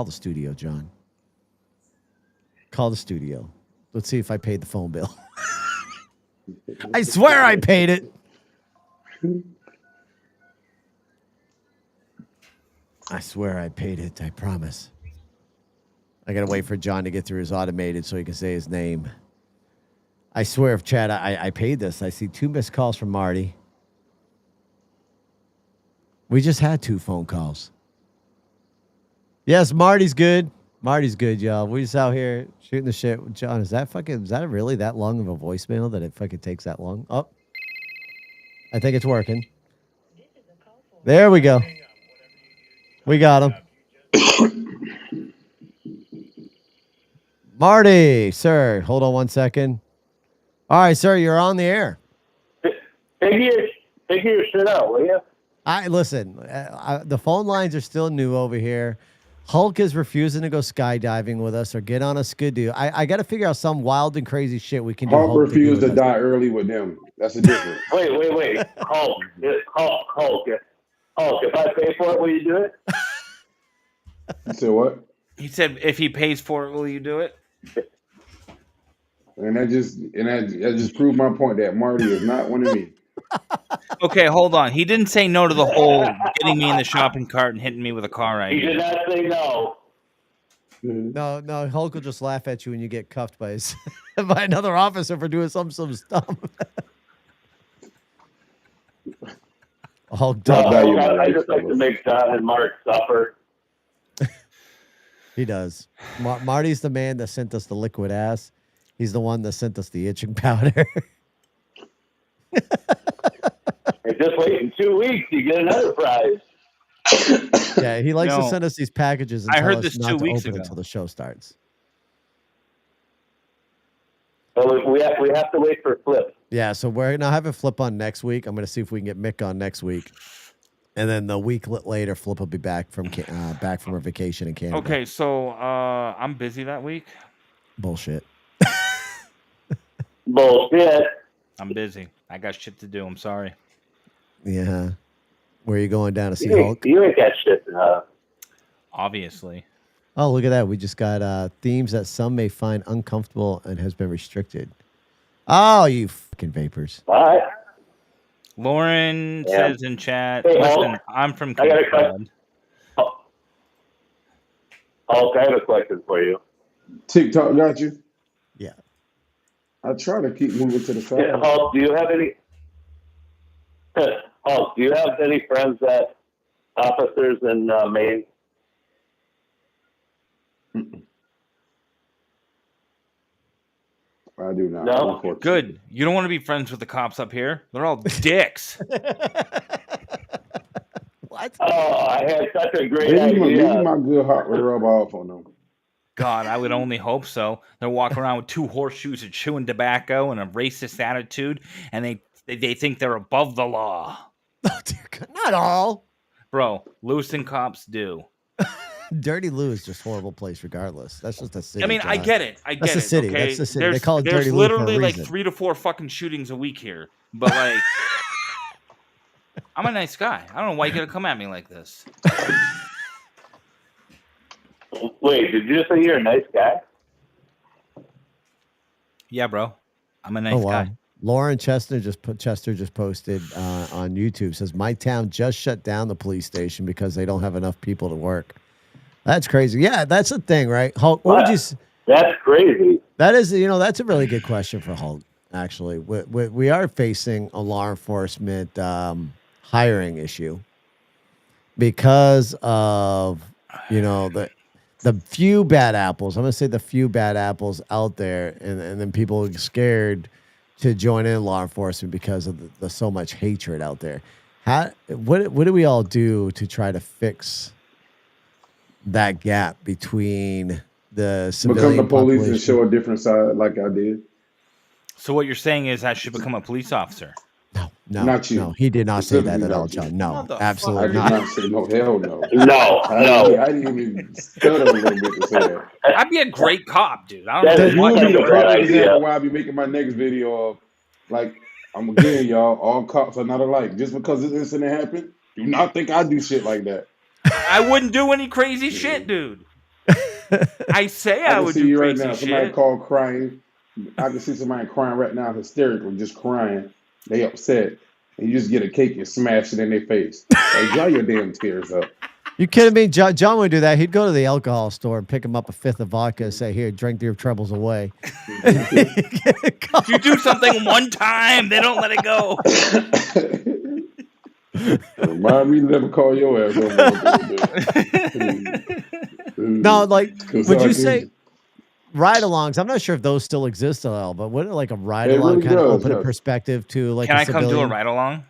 studio, John. Call the studio. Let's see if I paid the phone bill. I swear I paid it. I swear I paid it. I promise. I got to wait for John to get through his automated so he can say his name. I swear, if Chad, I paid this. I see 2 missed calls from Marty. We just had 2 phone calls. Yes, Marty's good. Marty's good, y'all. We're just out here shooting the shit. John, is that really that long of a voicemail that it fucking takes that long? Oh, I think it's working. There we go. We got him. Marty, sir, hold on 1 second. All right, sir, you're on the air. Figure your shit out, will you? Listen. The phone lines are still new over here, Hulk is refusing to go skydiving with us or get on a skidoo. I got to figure out some wild and crazy shit we can do. Hulk Hulk to do refused with to us. die early with them. That's the difference. Wait. Hulk. Hulk. If I pay for it, will you do it? You said what? He said, if he pays for it, will you do it? And that just proved my point that Marty is not one of me. Okay, hold on. He didn't say no to the whole getting me in the shopping cart and hitting me with a car He idea. did not say no. No, Hulk will just laugh at you when you get cuffed by by another officer for doing some stuff. Hulk does. I just like to make John and Mark suffer. He does. Marty's the man that sent us the liquid ass. He's the one that sent us the itching powder. And just wait in 2 weeks, you get another prize. Yeah, he likes to send us these packages and I tell heard us this not 2 to weeks open ago. until the show starts. So we have to wait for Flip. Yeah, so we're gonna have a Flip on next week. I'm gonna see if we can get Mick on next week, and then the week later, Flip will be back from her vacation in Canada. Okay, so I'm busy that week. Bullshit. Bullshit. I'm busy. I got shit to do. I'm sorry. Yeah. Where are you going down to see Hulk? You ain't got shit. Obviously. Oh, look at that. We just got themes that some may find uncomfortable and has been restricted. Oh, you fucking vapors. All right. Lauren says in chat, Hey, listen, Hulk, I'm from I got a Cape question. Cod. Hulk, I have a question for you. TikTok got you? Yeah. I try to keep moving to the side. Yeah, Hulk, do you have any? Hulk, do you have any friends that officers in Maine? I do not. No? Good. You don't want to be friends with the cops up here. They're all dicks. What? Oh, I had such a great Maybe idea. my good heart will rub off on them. God, I would only hope so. They're walking around with 2 horseshoes and chewing tobacco and a racist attitude, and they think they're above the law. Oh, dear God. Not all. Bro, Lewiston cops do. Dirty Lou is just a horrible place regardless. That's just a city. I mean, I John. get it. I get That's it. the city. Okay? That's the city. They call it There's Dirty Lou for a literally like reason. 3 to 4 fucking shootings a week here. But like, I'm a nice guy. I don't know why you gotta come at me like this. Wait, did you say you're a nice guy? Yeah, bro. I'm a nice guy. Lauren Chester just posted on YouTube, says my town just shut down the police station because they don't have enough people to work. That's crazy. Yeah, that's the thing, right? Hulk, what would you? That's crazy. That is, that's a really good question for Hulk. Actually, we are facing a law enforcement hiring issue because of the few bad apples. I'm gonna say the few bad apples out there, and then people are scared to join in law enforcement because of the so much hatred out there. What do we all do to try to fix that gap between the civilian Become the police population? and show a different side like I did. So what you're saying is I should become a police officer? No, Not you. no, he did not say that Specifically at all, not you. John. No, Motherfucker. absolutely I did not. not say no. Hell no. No. I didn't even stutter a little bit to say that. I'd be a great cop, dude. I That don't is know You what would such be a the bad perfect idea. example why I be making my next video of, like, I'm again, y'all, all cops are not alike. Just because this incident happened, do not think I do shit like that. I wouldn't do any crazy shit, dude. I say I I can would see do you right crazy now. Somebody shit. called crying. I can see somebody crying right now, hysterically, just crying. They upset. And you just get a cake and smash it in their face. Like, dry your damn tears up. You kidding me? John would do that. He'd go to the alcohol store and pick him up a 5th of vodka and say, "Here, drink your troubles away." You do something one time, they don't let it go. Remind me to never call your ass over. No, like, Cause would I you can- say ride-alongs? I'm not sure if those still exist at all, but would like a ride-along really kind of does, open a yes. Can perspective to like I a come do a civilian? ride along?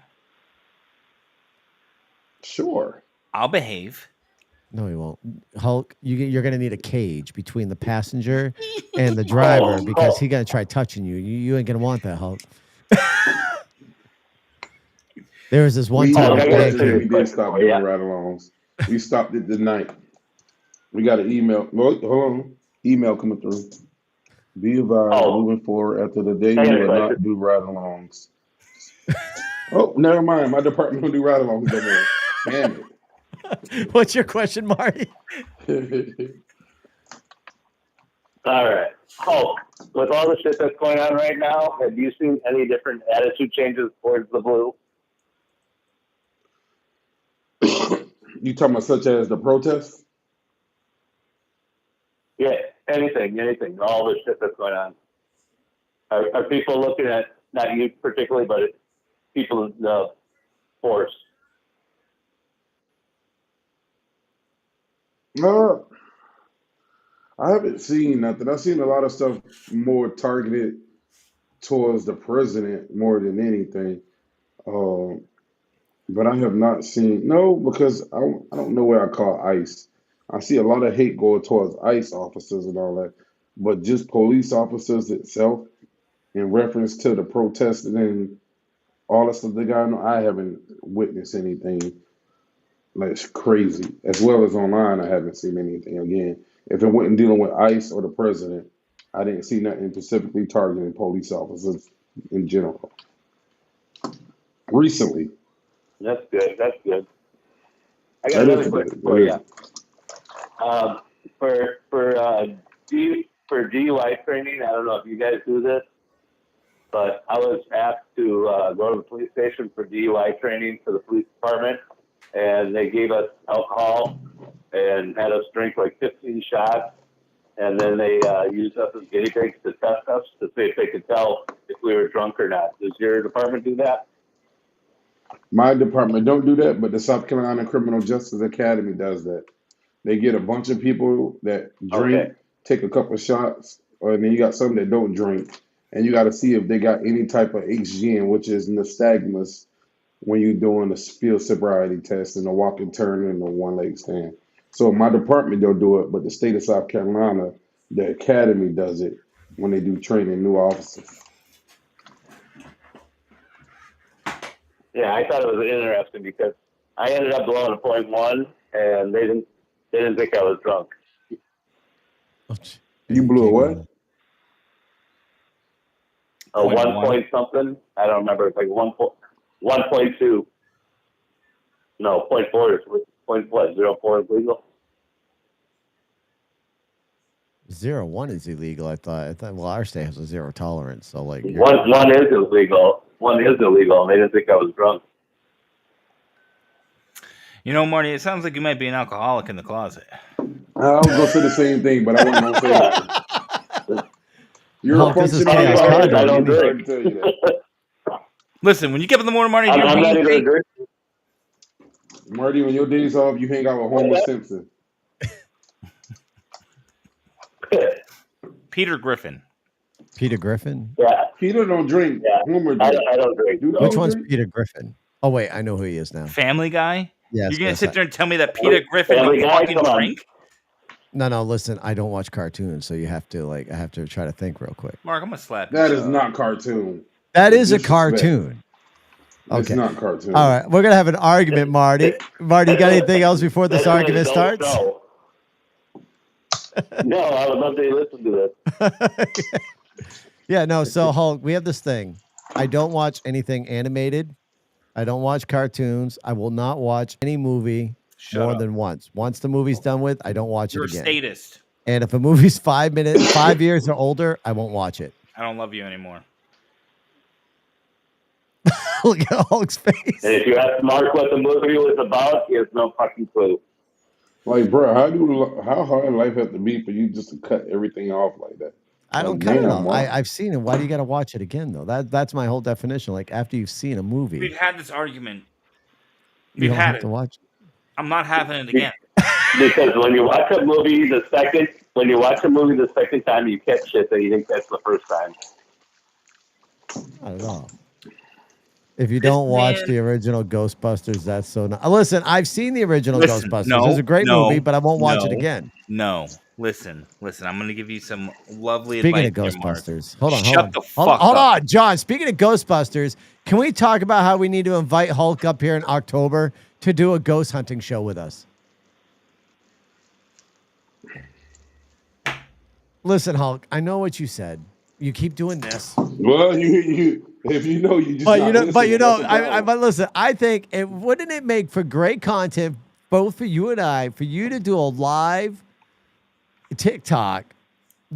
Sure. I'll behave. No, he won't. Hulk, you're going to need a cage between the passenger and the driver because he's going to try touching you. You ain't going to want that, Hulk. There was this one We time. I gotta unfortunately say- we did stop doing ride-alongs. We stopped it tonight. We got an email. Hold on. Email coming through. Be advised, Oh, moving forward after the day, we second will question. not do ride-alongs. Oh, never mind. My department don't do ride-alongs no more. Damn What's your question, Marty? it. All right. Hulk, with all the shit that's going on right now, have you seen any different attitude changes towards the blue? You talking about such as the protests? Yeah, anything, all the shit that's going on. Are people looking at, not you particularly, but people in the force? I haven't seen nothing. I've seen a lot of stuff more targeted towards the president more than anything. Um, but I have not seen no because I don't know where I call ICE. I see a lot of hate going towards ICE officers and all that, but just police officers itself in reference to the protesting and all the stuff they got on, I haven't witnessed anything like crazy. As well as online, I haven't seen anything. Again, if it wasn't dealing with ICE or the president, I didn't see nothing specifically targeting police officers in general. Recently, That's good. That's good. I got that another is question good. for That you. is- For DUI training, I don't know if you guys do this, but I was asked to go to the police station for DUI training for the police department, and they gave us alcohol and had us drink like 15 shots, and then they used us as guinea pigs to test us to see if they could tell if we were drunk or not. Does your department do that? My department don't do that, but the South Carolina Criminal Justice Academy does that. They get a bunch of people that Okay. drink, take a couple of shots, and then you got some that don't drink, and you got to see if they got any type of HGN, which is nystagmus, when you're doing a field sobriety test and a walk and turn and a one leg stand. So my department don't do it, but the state of South Carolina, the academy does it when they do training new officers. Yeah, I thought it was interesting because I ended up blowing a .1, and they didn't think I was drunk. You blew a what? A 1 point something. I don't remember. It's like 1.2. No, 0.4 is point what? 0.4 is legal. 0.1 is illegal. I thought. Well, our state has a zero tolerance. So like, One is illegal. One is illegal, and they didn't think I was drunk. You know, Marty, it sounds like you might be an alcoholic in the closet. I was gonna say the same thing, but I wasn't gonna say that. You're No, a this is functioning chaos alcoholic. content. I don't I need drink. to tell you that. Listen, when you get up in the morning, Marty, I'm you're not being even a drink. Marty, when your days off, you hang out with Homer Simpson. Peter Griffin. Peter Griffin. Yeah, Peter don't drink. yeah. Homer I drink. don't drink. Dude, Which don't one's drink? Peter Griffin? Oh wait, I know who he is now. Family Guy? Yes, You're going to yes, sit there and tell me that Peter Griffin Family don't Guy? fucking Come on. drink? No, listen, I don't watch cartoons, so you have to I have to try to think real quick. Mark, I'm going to slap you. That is not cartoon. That is a Disrespect. It's cartoon. Okay. not cartoon. All right, we're gonna have an argument, Marty. Marty, you got anything else before this That's an argument adult starts? show. No, I would love to listen to this. Yeah, no. So Hulk, we have this thing. I don't watch anything animated. I don't watch cartoons. I will not watch any movie more than once. Once the movie's done with, I don't watch You're it a again. statist. And if a movie's 5 years or older, I won't watch it. I don't love you anymore. Look at Hulk's face. And if you ask Mark what the movie was about, he has no fucking clue. Like, bro, how hard life have to be for you just to cut everything off like that? I don't Like, cut it damn, off. Mark. I've seen it. Why do you got to watch it again, though? That's my whole definition. Like, after you've seen a movie, We've had this argument. you We've don't had have it. to watch it. I'm not having it again. Because when you watch a movie the second time, you catch shit that you think that's the first time. Not at all. If you don't watch the original Ghostbusters, that's so not. Listen, I've seen the original Ghostbusters. It's a great movie, but I won't watch it again. No. Listen. I'm going to give you some lovely Speaking advice. of Ghostbusters, hold on. Shut the fuck up. Hold on, John. Speaking of Ghostbusters, can we talk about how we need to invite Hulk up here in October to do a ghost hunting show with us? Listen, Hulk, I know what you said. You keep doing this. Well, you if you know, you just But not you know, listening. That's the problem. but listen, I think wouldn't it make for great content, both for you and I, for you to do a live TikTok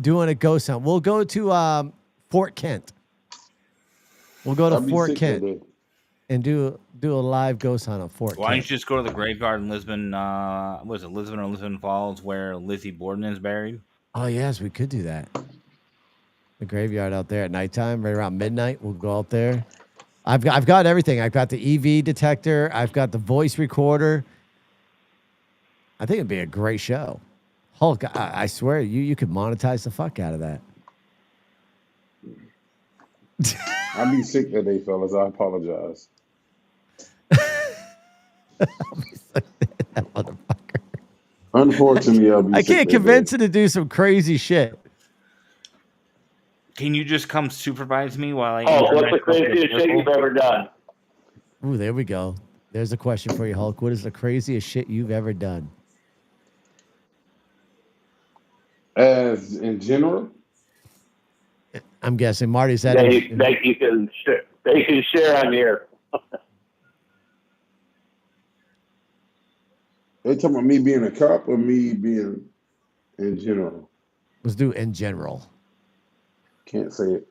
doing a ghost hunt. We'll go to Fort Kent. We'll go to I'd be Fort sick Kent that day. and do a live ghost hunt on Fort Why don't you Kent. just go to the graveyard in Lisbon? Was it Lisbon or Lisbon Falls where Lizzie Borden is buried? Oh yes, we could do that. The graveyard out there at nighttime, right around midnight. We'll go out there. I've got everything. I've got the EV detector. I've got the voice recorder. I think it'd be a great show. Hulk, I swear you could monetize the fuck out of that. I'd be sick that day, fellas. I apologize. That motherfucker. Unfortunately, I'll be I sick can't that convince day. him to do some crazy shit. Can you just come supervise me while I? Oh, what's the craziest shit you've ever done? Ooh, there we go. There's a question for you, Hulk. What is the craziest shit you've ever done? As in general, I'm guessing Marty's that. That you can share on here. they talking about me being a cop or me being in general. Let's do in general. Can't say it.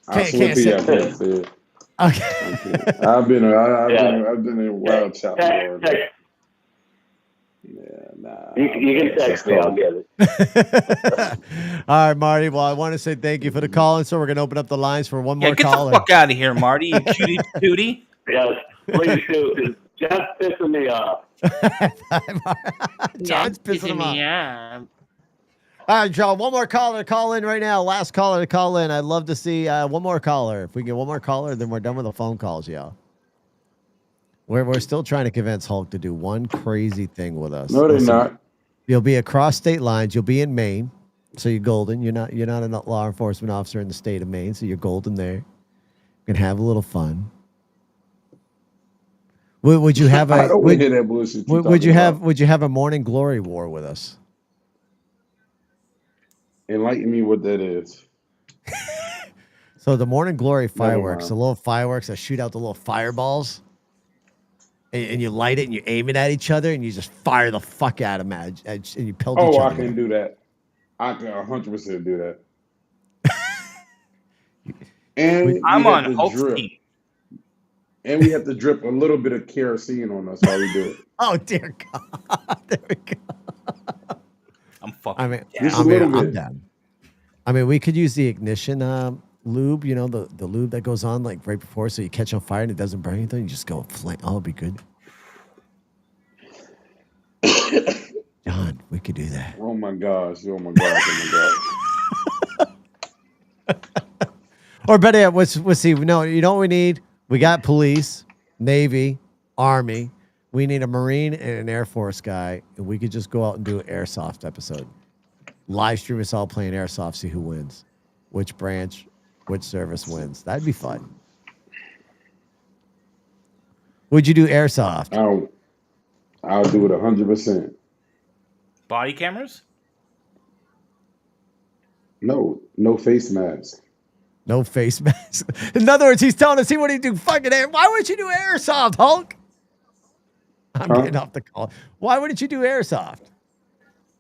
I Can't swear to say you, I can't say it. Okay. I've been Yeah. I've been in wild child world. Text. Yeah, nah. You can text me. I'll get it. All right, Marty. Well, I want to say thank you for the call, and so we're gonna open up the lines for one Yeah, more get caller. the fuck out of here, Marty. You cutie patootie. Yes, please do. 'Cause Jeff's pissing me off. John's pissing him off. All right, John. One more caller to call in right now. Last caller to call in. I'd love to see one more caller. If we get one more caller, then we're done with the phone calls, y'all. We're still trying to convince Hulk to do one crazy thing with us. No, they're not. You'll be across state lines. You'll be in Maine, so you're golden. You're not a law enforcement officer in the state of Maine, so you're golden there. You can have a little fun. Would you have I a don't would, hear that bullshit. would you have a morning glory war with us? Enlighten me what that is. So the morning glory fireworks, mind. the little fireworks that shoot out the little fireballs, and you light it and you aim it at each other and you just fire the fuck out of them and you pelt each Oh, other. I can do that. I can 100% do that. And I'm we on have to Hulk's drip. team. And we have to drip a little bit of kerosene on us while we do it. Oh dear God! There we go. I'm fucking. I mean, Just a little I'm bit. down. I mean, we could use the ignition lube. You know, the lube that goes on like right before, so you catch on fire and it doesn't burn anything. You just go flame. Oh, it'd be good. John, we could do that. Oh my gosh! Oh my gosh! Oh my gosh! Or better yet, let's see. No, you know what we need? We got police, Navy, Army. We need a Marine and an Air Force guy, and we could just go out and do an airsoft episode. Live stream us all playing airsoft, see who wins, which branch, which service wins. That'd be fun. Would you do airsoft? I'll do it 100%. Body cameras? No face mask. No face mask. In other words, he's telling us he wouldn't do fucking air. Why would you do airsoft, Hulk? I'm getting off the call. Why wouldn't you do airsoft?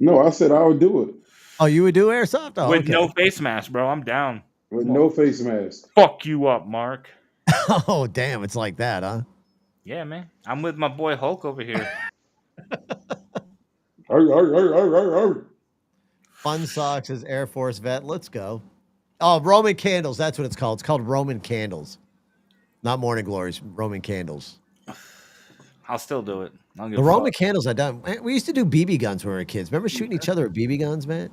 No, I said I would do it Oh, you would do airsoft? Oh, With okay. no face mask, bro. I'm down. with no face mask. Fuck you up, Mark. Oh, damn. It's like that, huh? Yeah, man. I'm with my boy Hulk over here. Fun Socks is Air Force vet. Let's go. Oh, Roman candles. That's what it's called. It's called Roman candles. Not morning glories. Roman candles. I'll still do it. I don't give The a Roman fuck. candles I done. Man, we used to do BB guns when we were kids. Remember shooting each other with BB guns, man?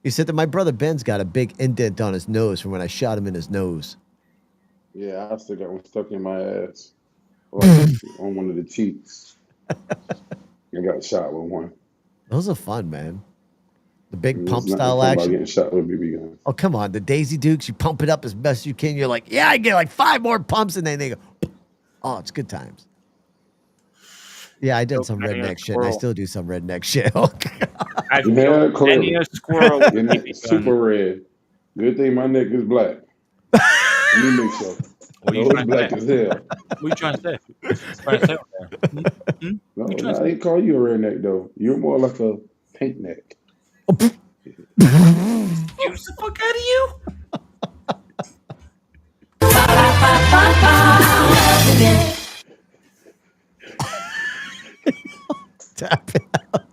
He said that my brother Ben's got a big indent on his nose from when I shot him in his nose. Yeah, I still got one stuck in my ass. Like, on one of the cheeks. I got shot with one. Those are fun, man. The big There's pump nothing style fun about action. getting shot with BB guns. Oh, come on. The Daisy Dukes, you pump it up as best you can. You're like, yeah, I get like 5 more pumps, and then they go, oh, it's good times. Yeah, I did Killed some many a redneck shit, and I squirrel. still do some redneck shit. Hulk. I've Yeah, killed many clearly. a squirrel with a And BB it's super gun. red. Good thing my neck is black. Let me make sure. What are you No, it's trying to black say? as hell. What are you trying to say? Trying to say over there? Hmm? Hmm? No, What you trying no, to I say? ain't call you a redneck though. You're more like a pink neck. Use the fuck out of you? Tap it out.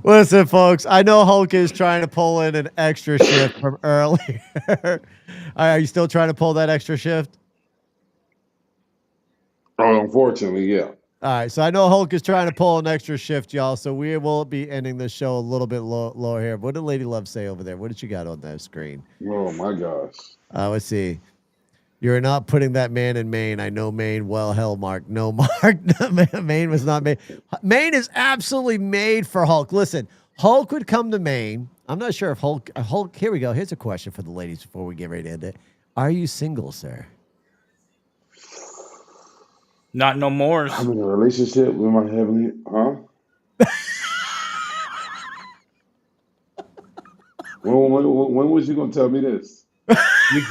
Listen, folks, I know Hulk is trying to pull in an extra shift from earlier. Are you still trying to pull that extra shift? Oh, unfortunately, yeah. All right, so I know Hulk is trying to pull an extra shift, y'all. So we will be ending the show a little bit lower here. What did Lady Love say over there? What did you got on that screen? Oh my gosh. Let's see. You're not putting that man in Maine. I know Maine well. Hell, Mark. No, Mark. Maine was not made. Maine is absolutely made for Hulk. Listen, Hulk would come to Maine. I'm not sure if Hulk. Here we go. Here's a question for the ladies before we get ready to end it. Are you single, sir? Not no more. I'm in a relationship with my heavenly, huh? When was you gonna tell me this? You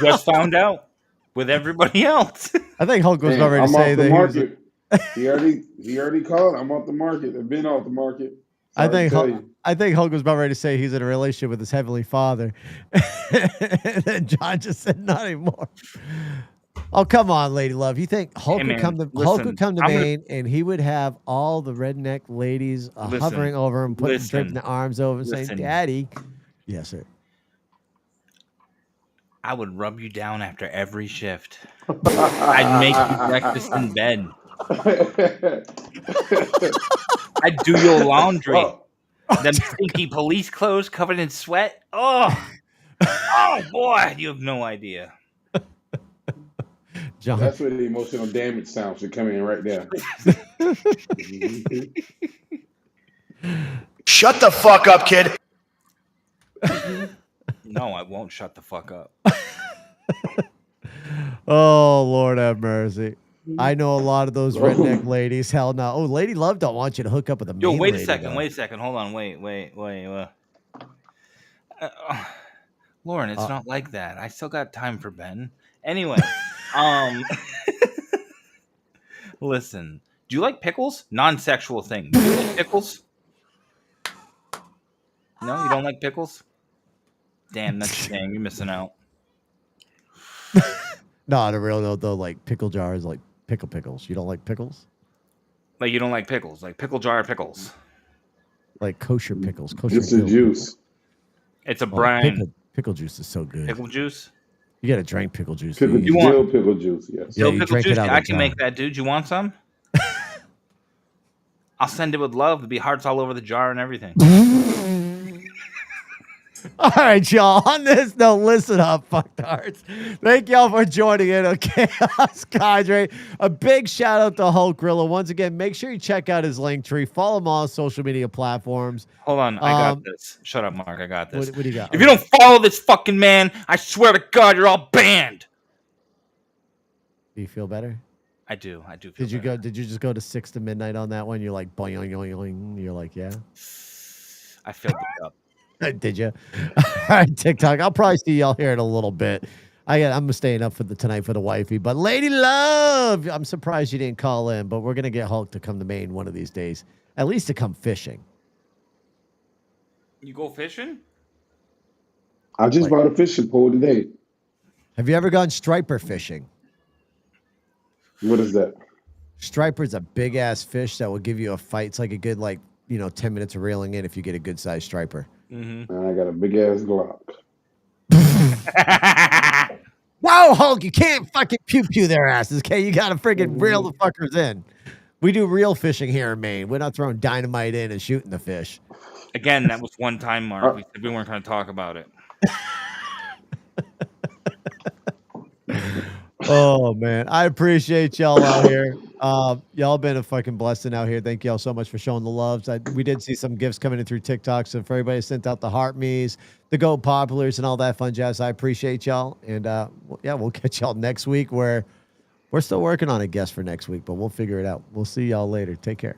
just found out with everybody else. I think Hulk was about Damn, ready to I'm say off the that he was. market. He already called. I'm off the market. I've been off the market. I Sorry think to tell Hulk, you. I think Hulk was about ready to say he's in a relationship with his heavenly father, and then John just said not anymore. Oh, come on, Lady Love. You think Hulk Hey, would man, come to listen, Maine and he would have all the redneck ladies hovering over him, draping their arms over him, saying, "Daddy." Yes, sir. I would rub you down after every shift. I'd make you breakfast in bed. I'd do your laundry. Oh, Them stinky police clothes covered in sweat. Oh boy, you have no idea. John. that's where the emotional damage sound should come in right there. Shut the fuck up, kid. No, I won't shut the fuck up. Oh, Lord have mercy. I know a lot of those redneck ladies. Hell no. Oh, Lady Love don't want you to hook up with a Yo, Maine wait a lady, second. though. Wait a second. Hold on. Wait. Lauren, it's not like that. I still got time for Ben. Anyway, listen. Do you like pickles? Non-sexual thing. Do you like pickles? No, you don't like pickles? Damn, that's a shame. You're missing out. No, on a real note, though, like pickle jars, like pickles. You don't like pickles? Like you don't like pickles, like pickle jar pickles. Like kosher pickles. Kosher It's the juice. It's a brine. Pickle juice is so good. Pickle juice? You got to drink pickle juice. Pickle, You dill pickle juice, yes. Yeah, Dill you pickle drink it juice? out of I the can jar. make that, dude. You want some? I'll send it with love. It'll be hearts all over the jar and everything. All right, y'all. On this note, listen up, fucktards. Thank y'all for joining in on Chaos Cadre. A big shout out to Hulkrilla. Once again, make sure you check out his link tree. Follow him on social media platforms. Hold on, I got this. Shut up, Mark. I got this. What do you got? If you don't follow this fucking man, I swear to God, you're all banned. Do you feel better? I do. Feel Did you better. go? Did you just go to 6 to midnight on that one? You're like boing, boing, boing, boing. You're like, yeah. I filled it up. Did you? All right, TikTok. I'll probably see y'all here in a little bit. I'm staying up for tonight for the wifey. But Lady Love, I'm surprised you didn't call in. But we're gonna get Hulk to come to Maine one of these days, at least to come fishing. You go fishing? I just bought a fishing pole today. Have you ever gone striper fishing? What is that? Striper's a big ass fish that will give you a fight. It's like a good 10 minutes of reeling in if you get a good sized striper. Mm-hmm. And I got a big ass Glock. Wow, Hulk, you can't fucking pew their asses, okay? You gotta freaking reel the fuckers in. We do real fishing here in Maine. We're not throwing dynamite in and shooting the fish. Again, that was one time, Mark. We said we weren't going to talk about it. Oh man, I appreciate y'all out here. Y'all been a fucking blessing out here. Thank y'all so much for showing the loves. We did see some gifts coming in through TikTok. So for everybody sent out the heart me's, the Go Populars, and all that fun jazz, I appreciate y'all. And yeah, we'll catch y'all next week where We're still working on a guest for next week, but we'll figure it out. We'll see y'all later. Take care.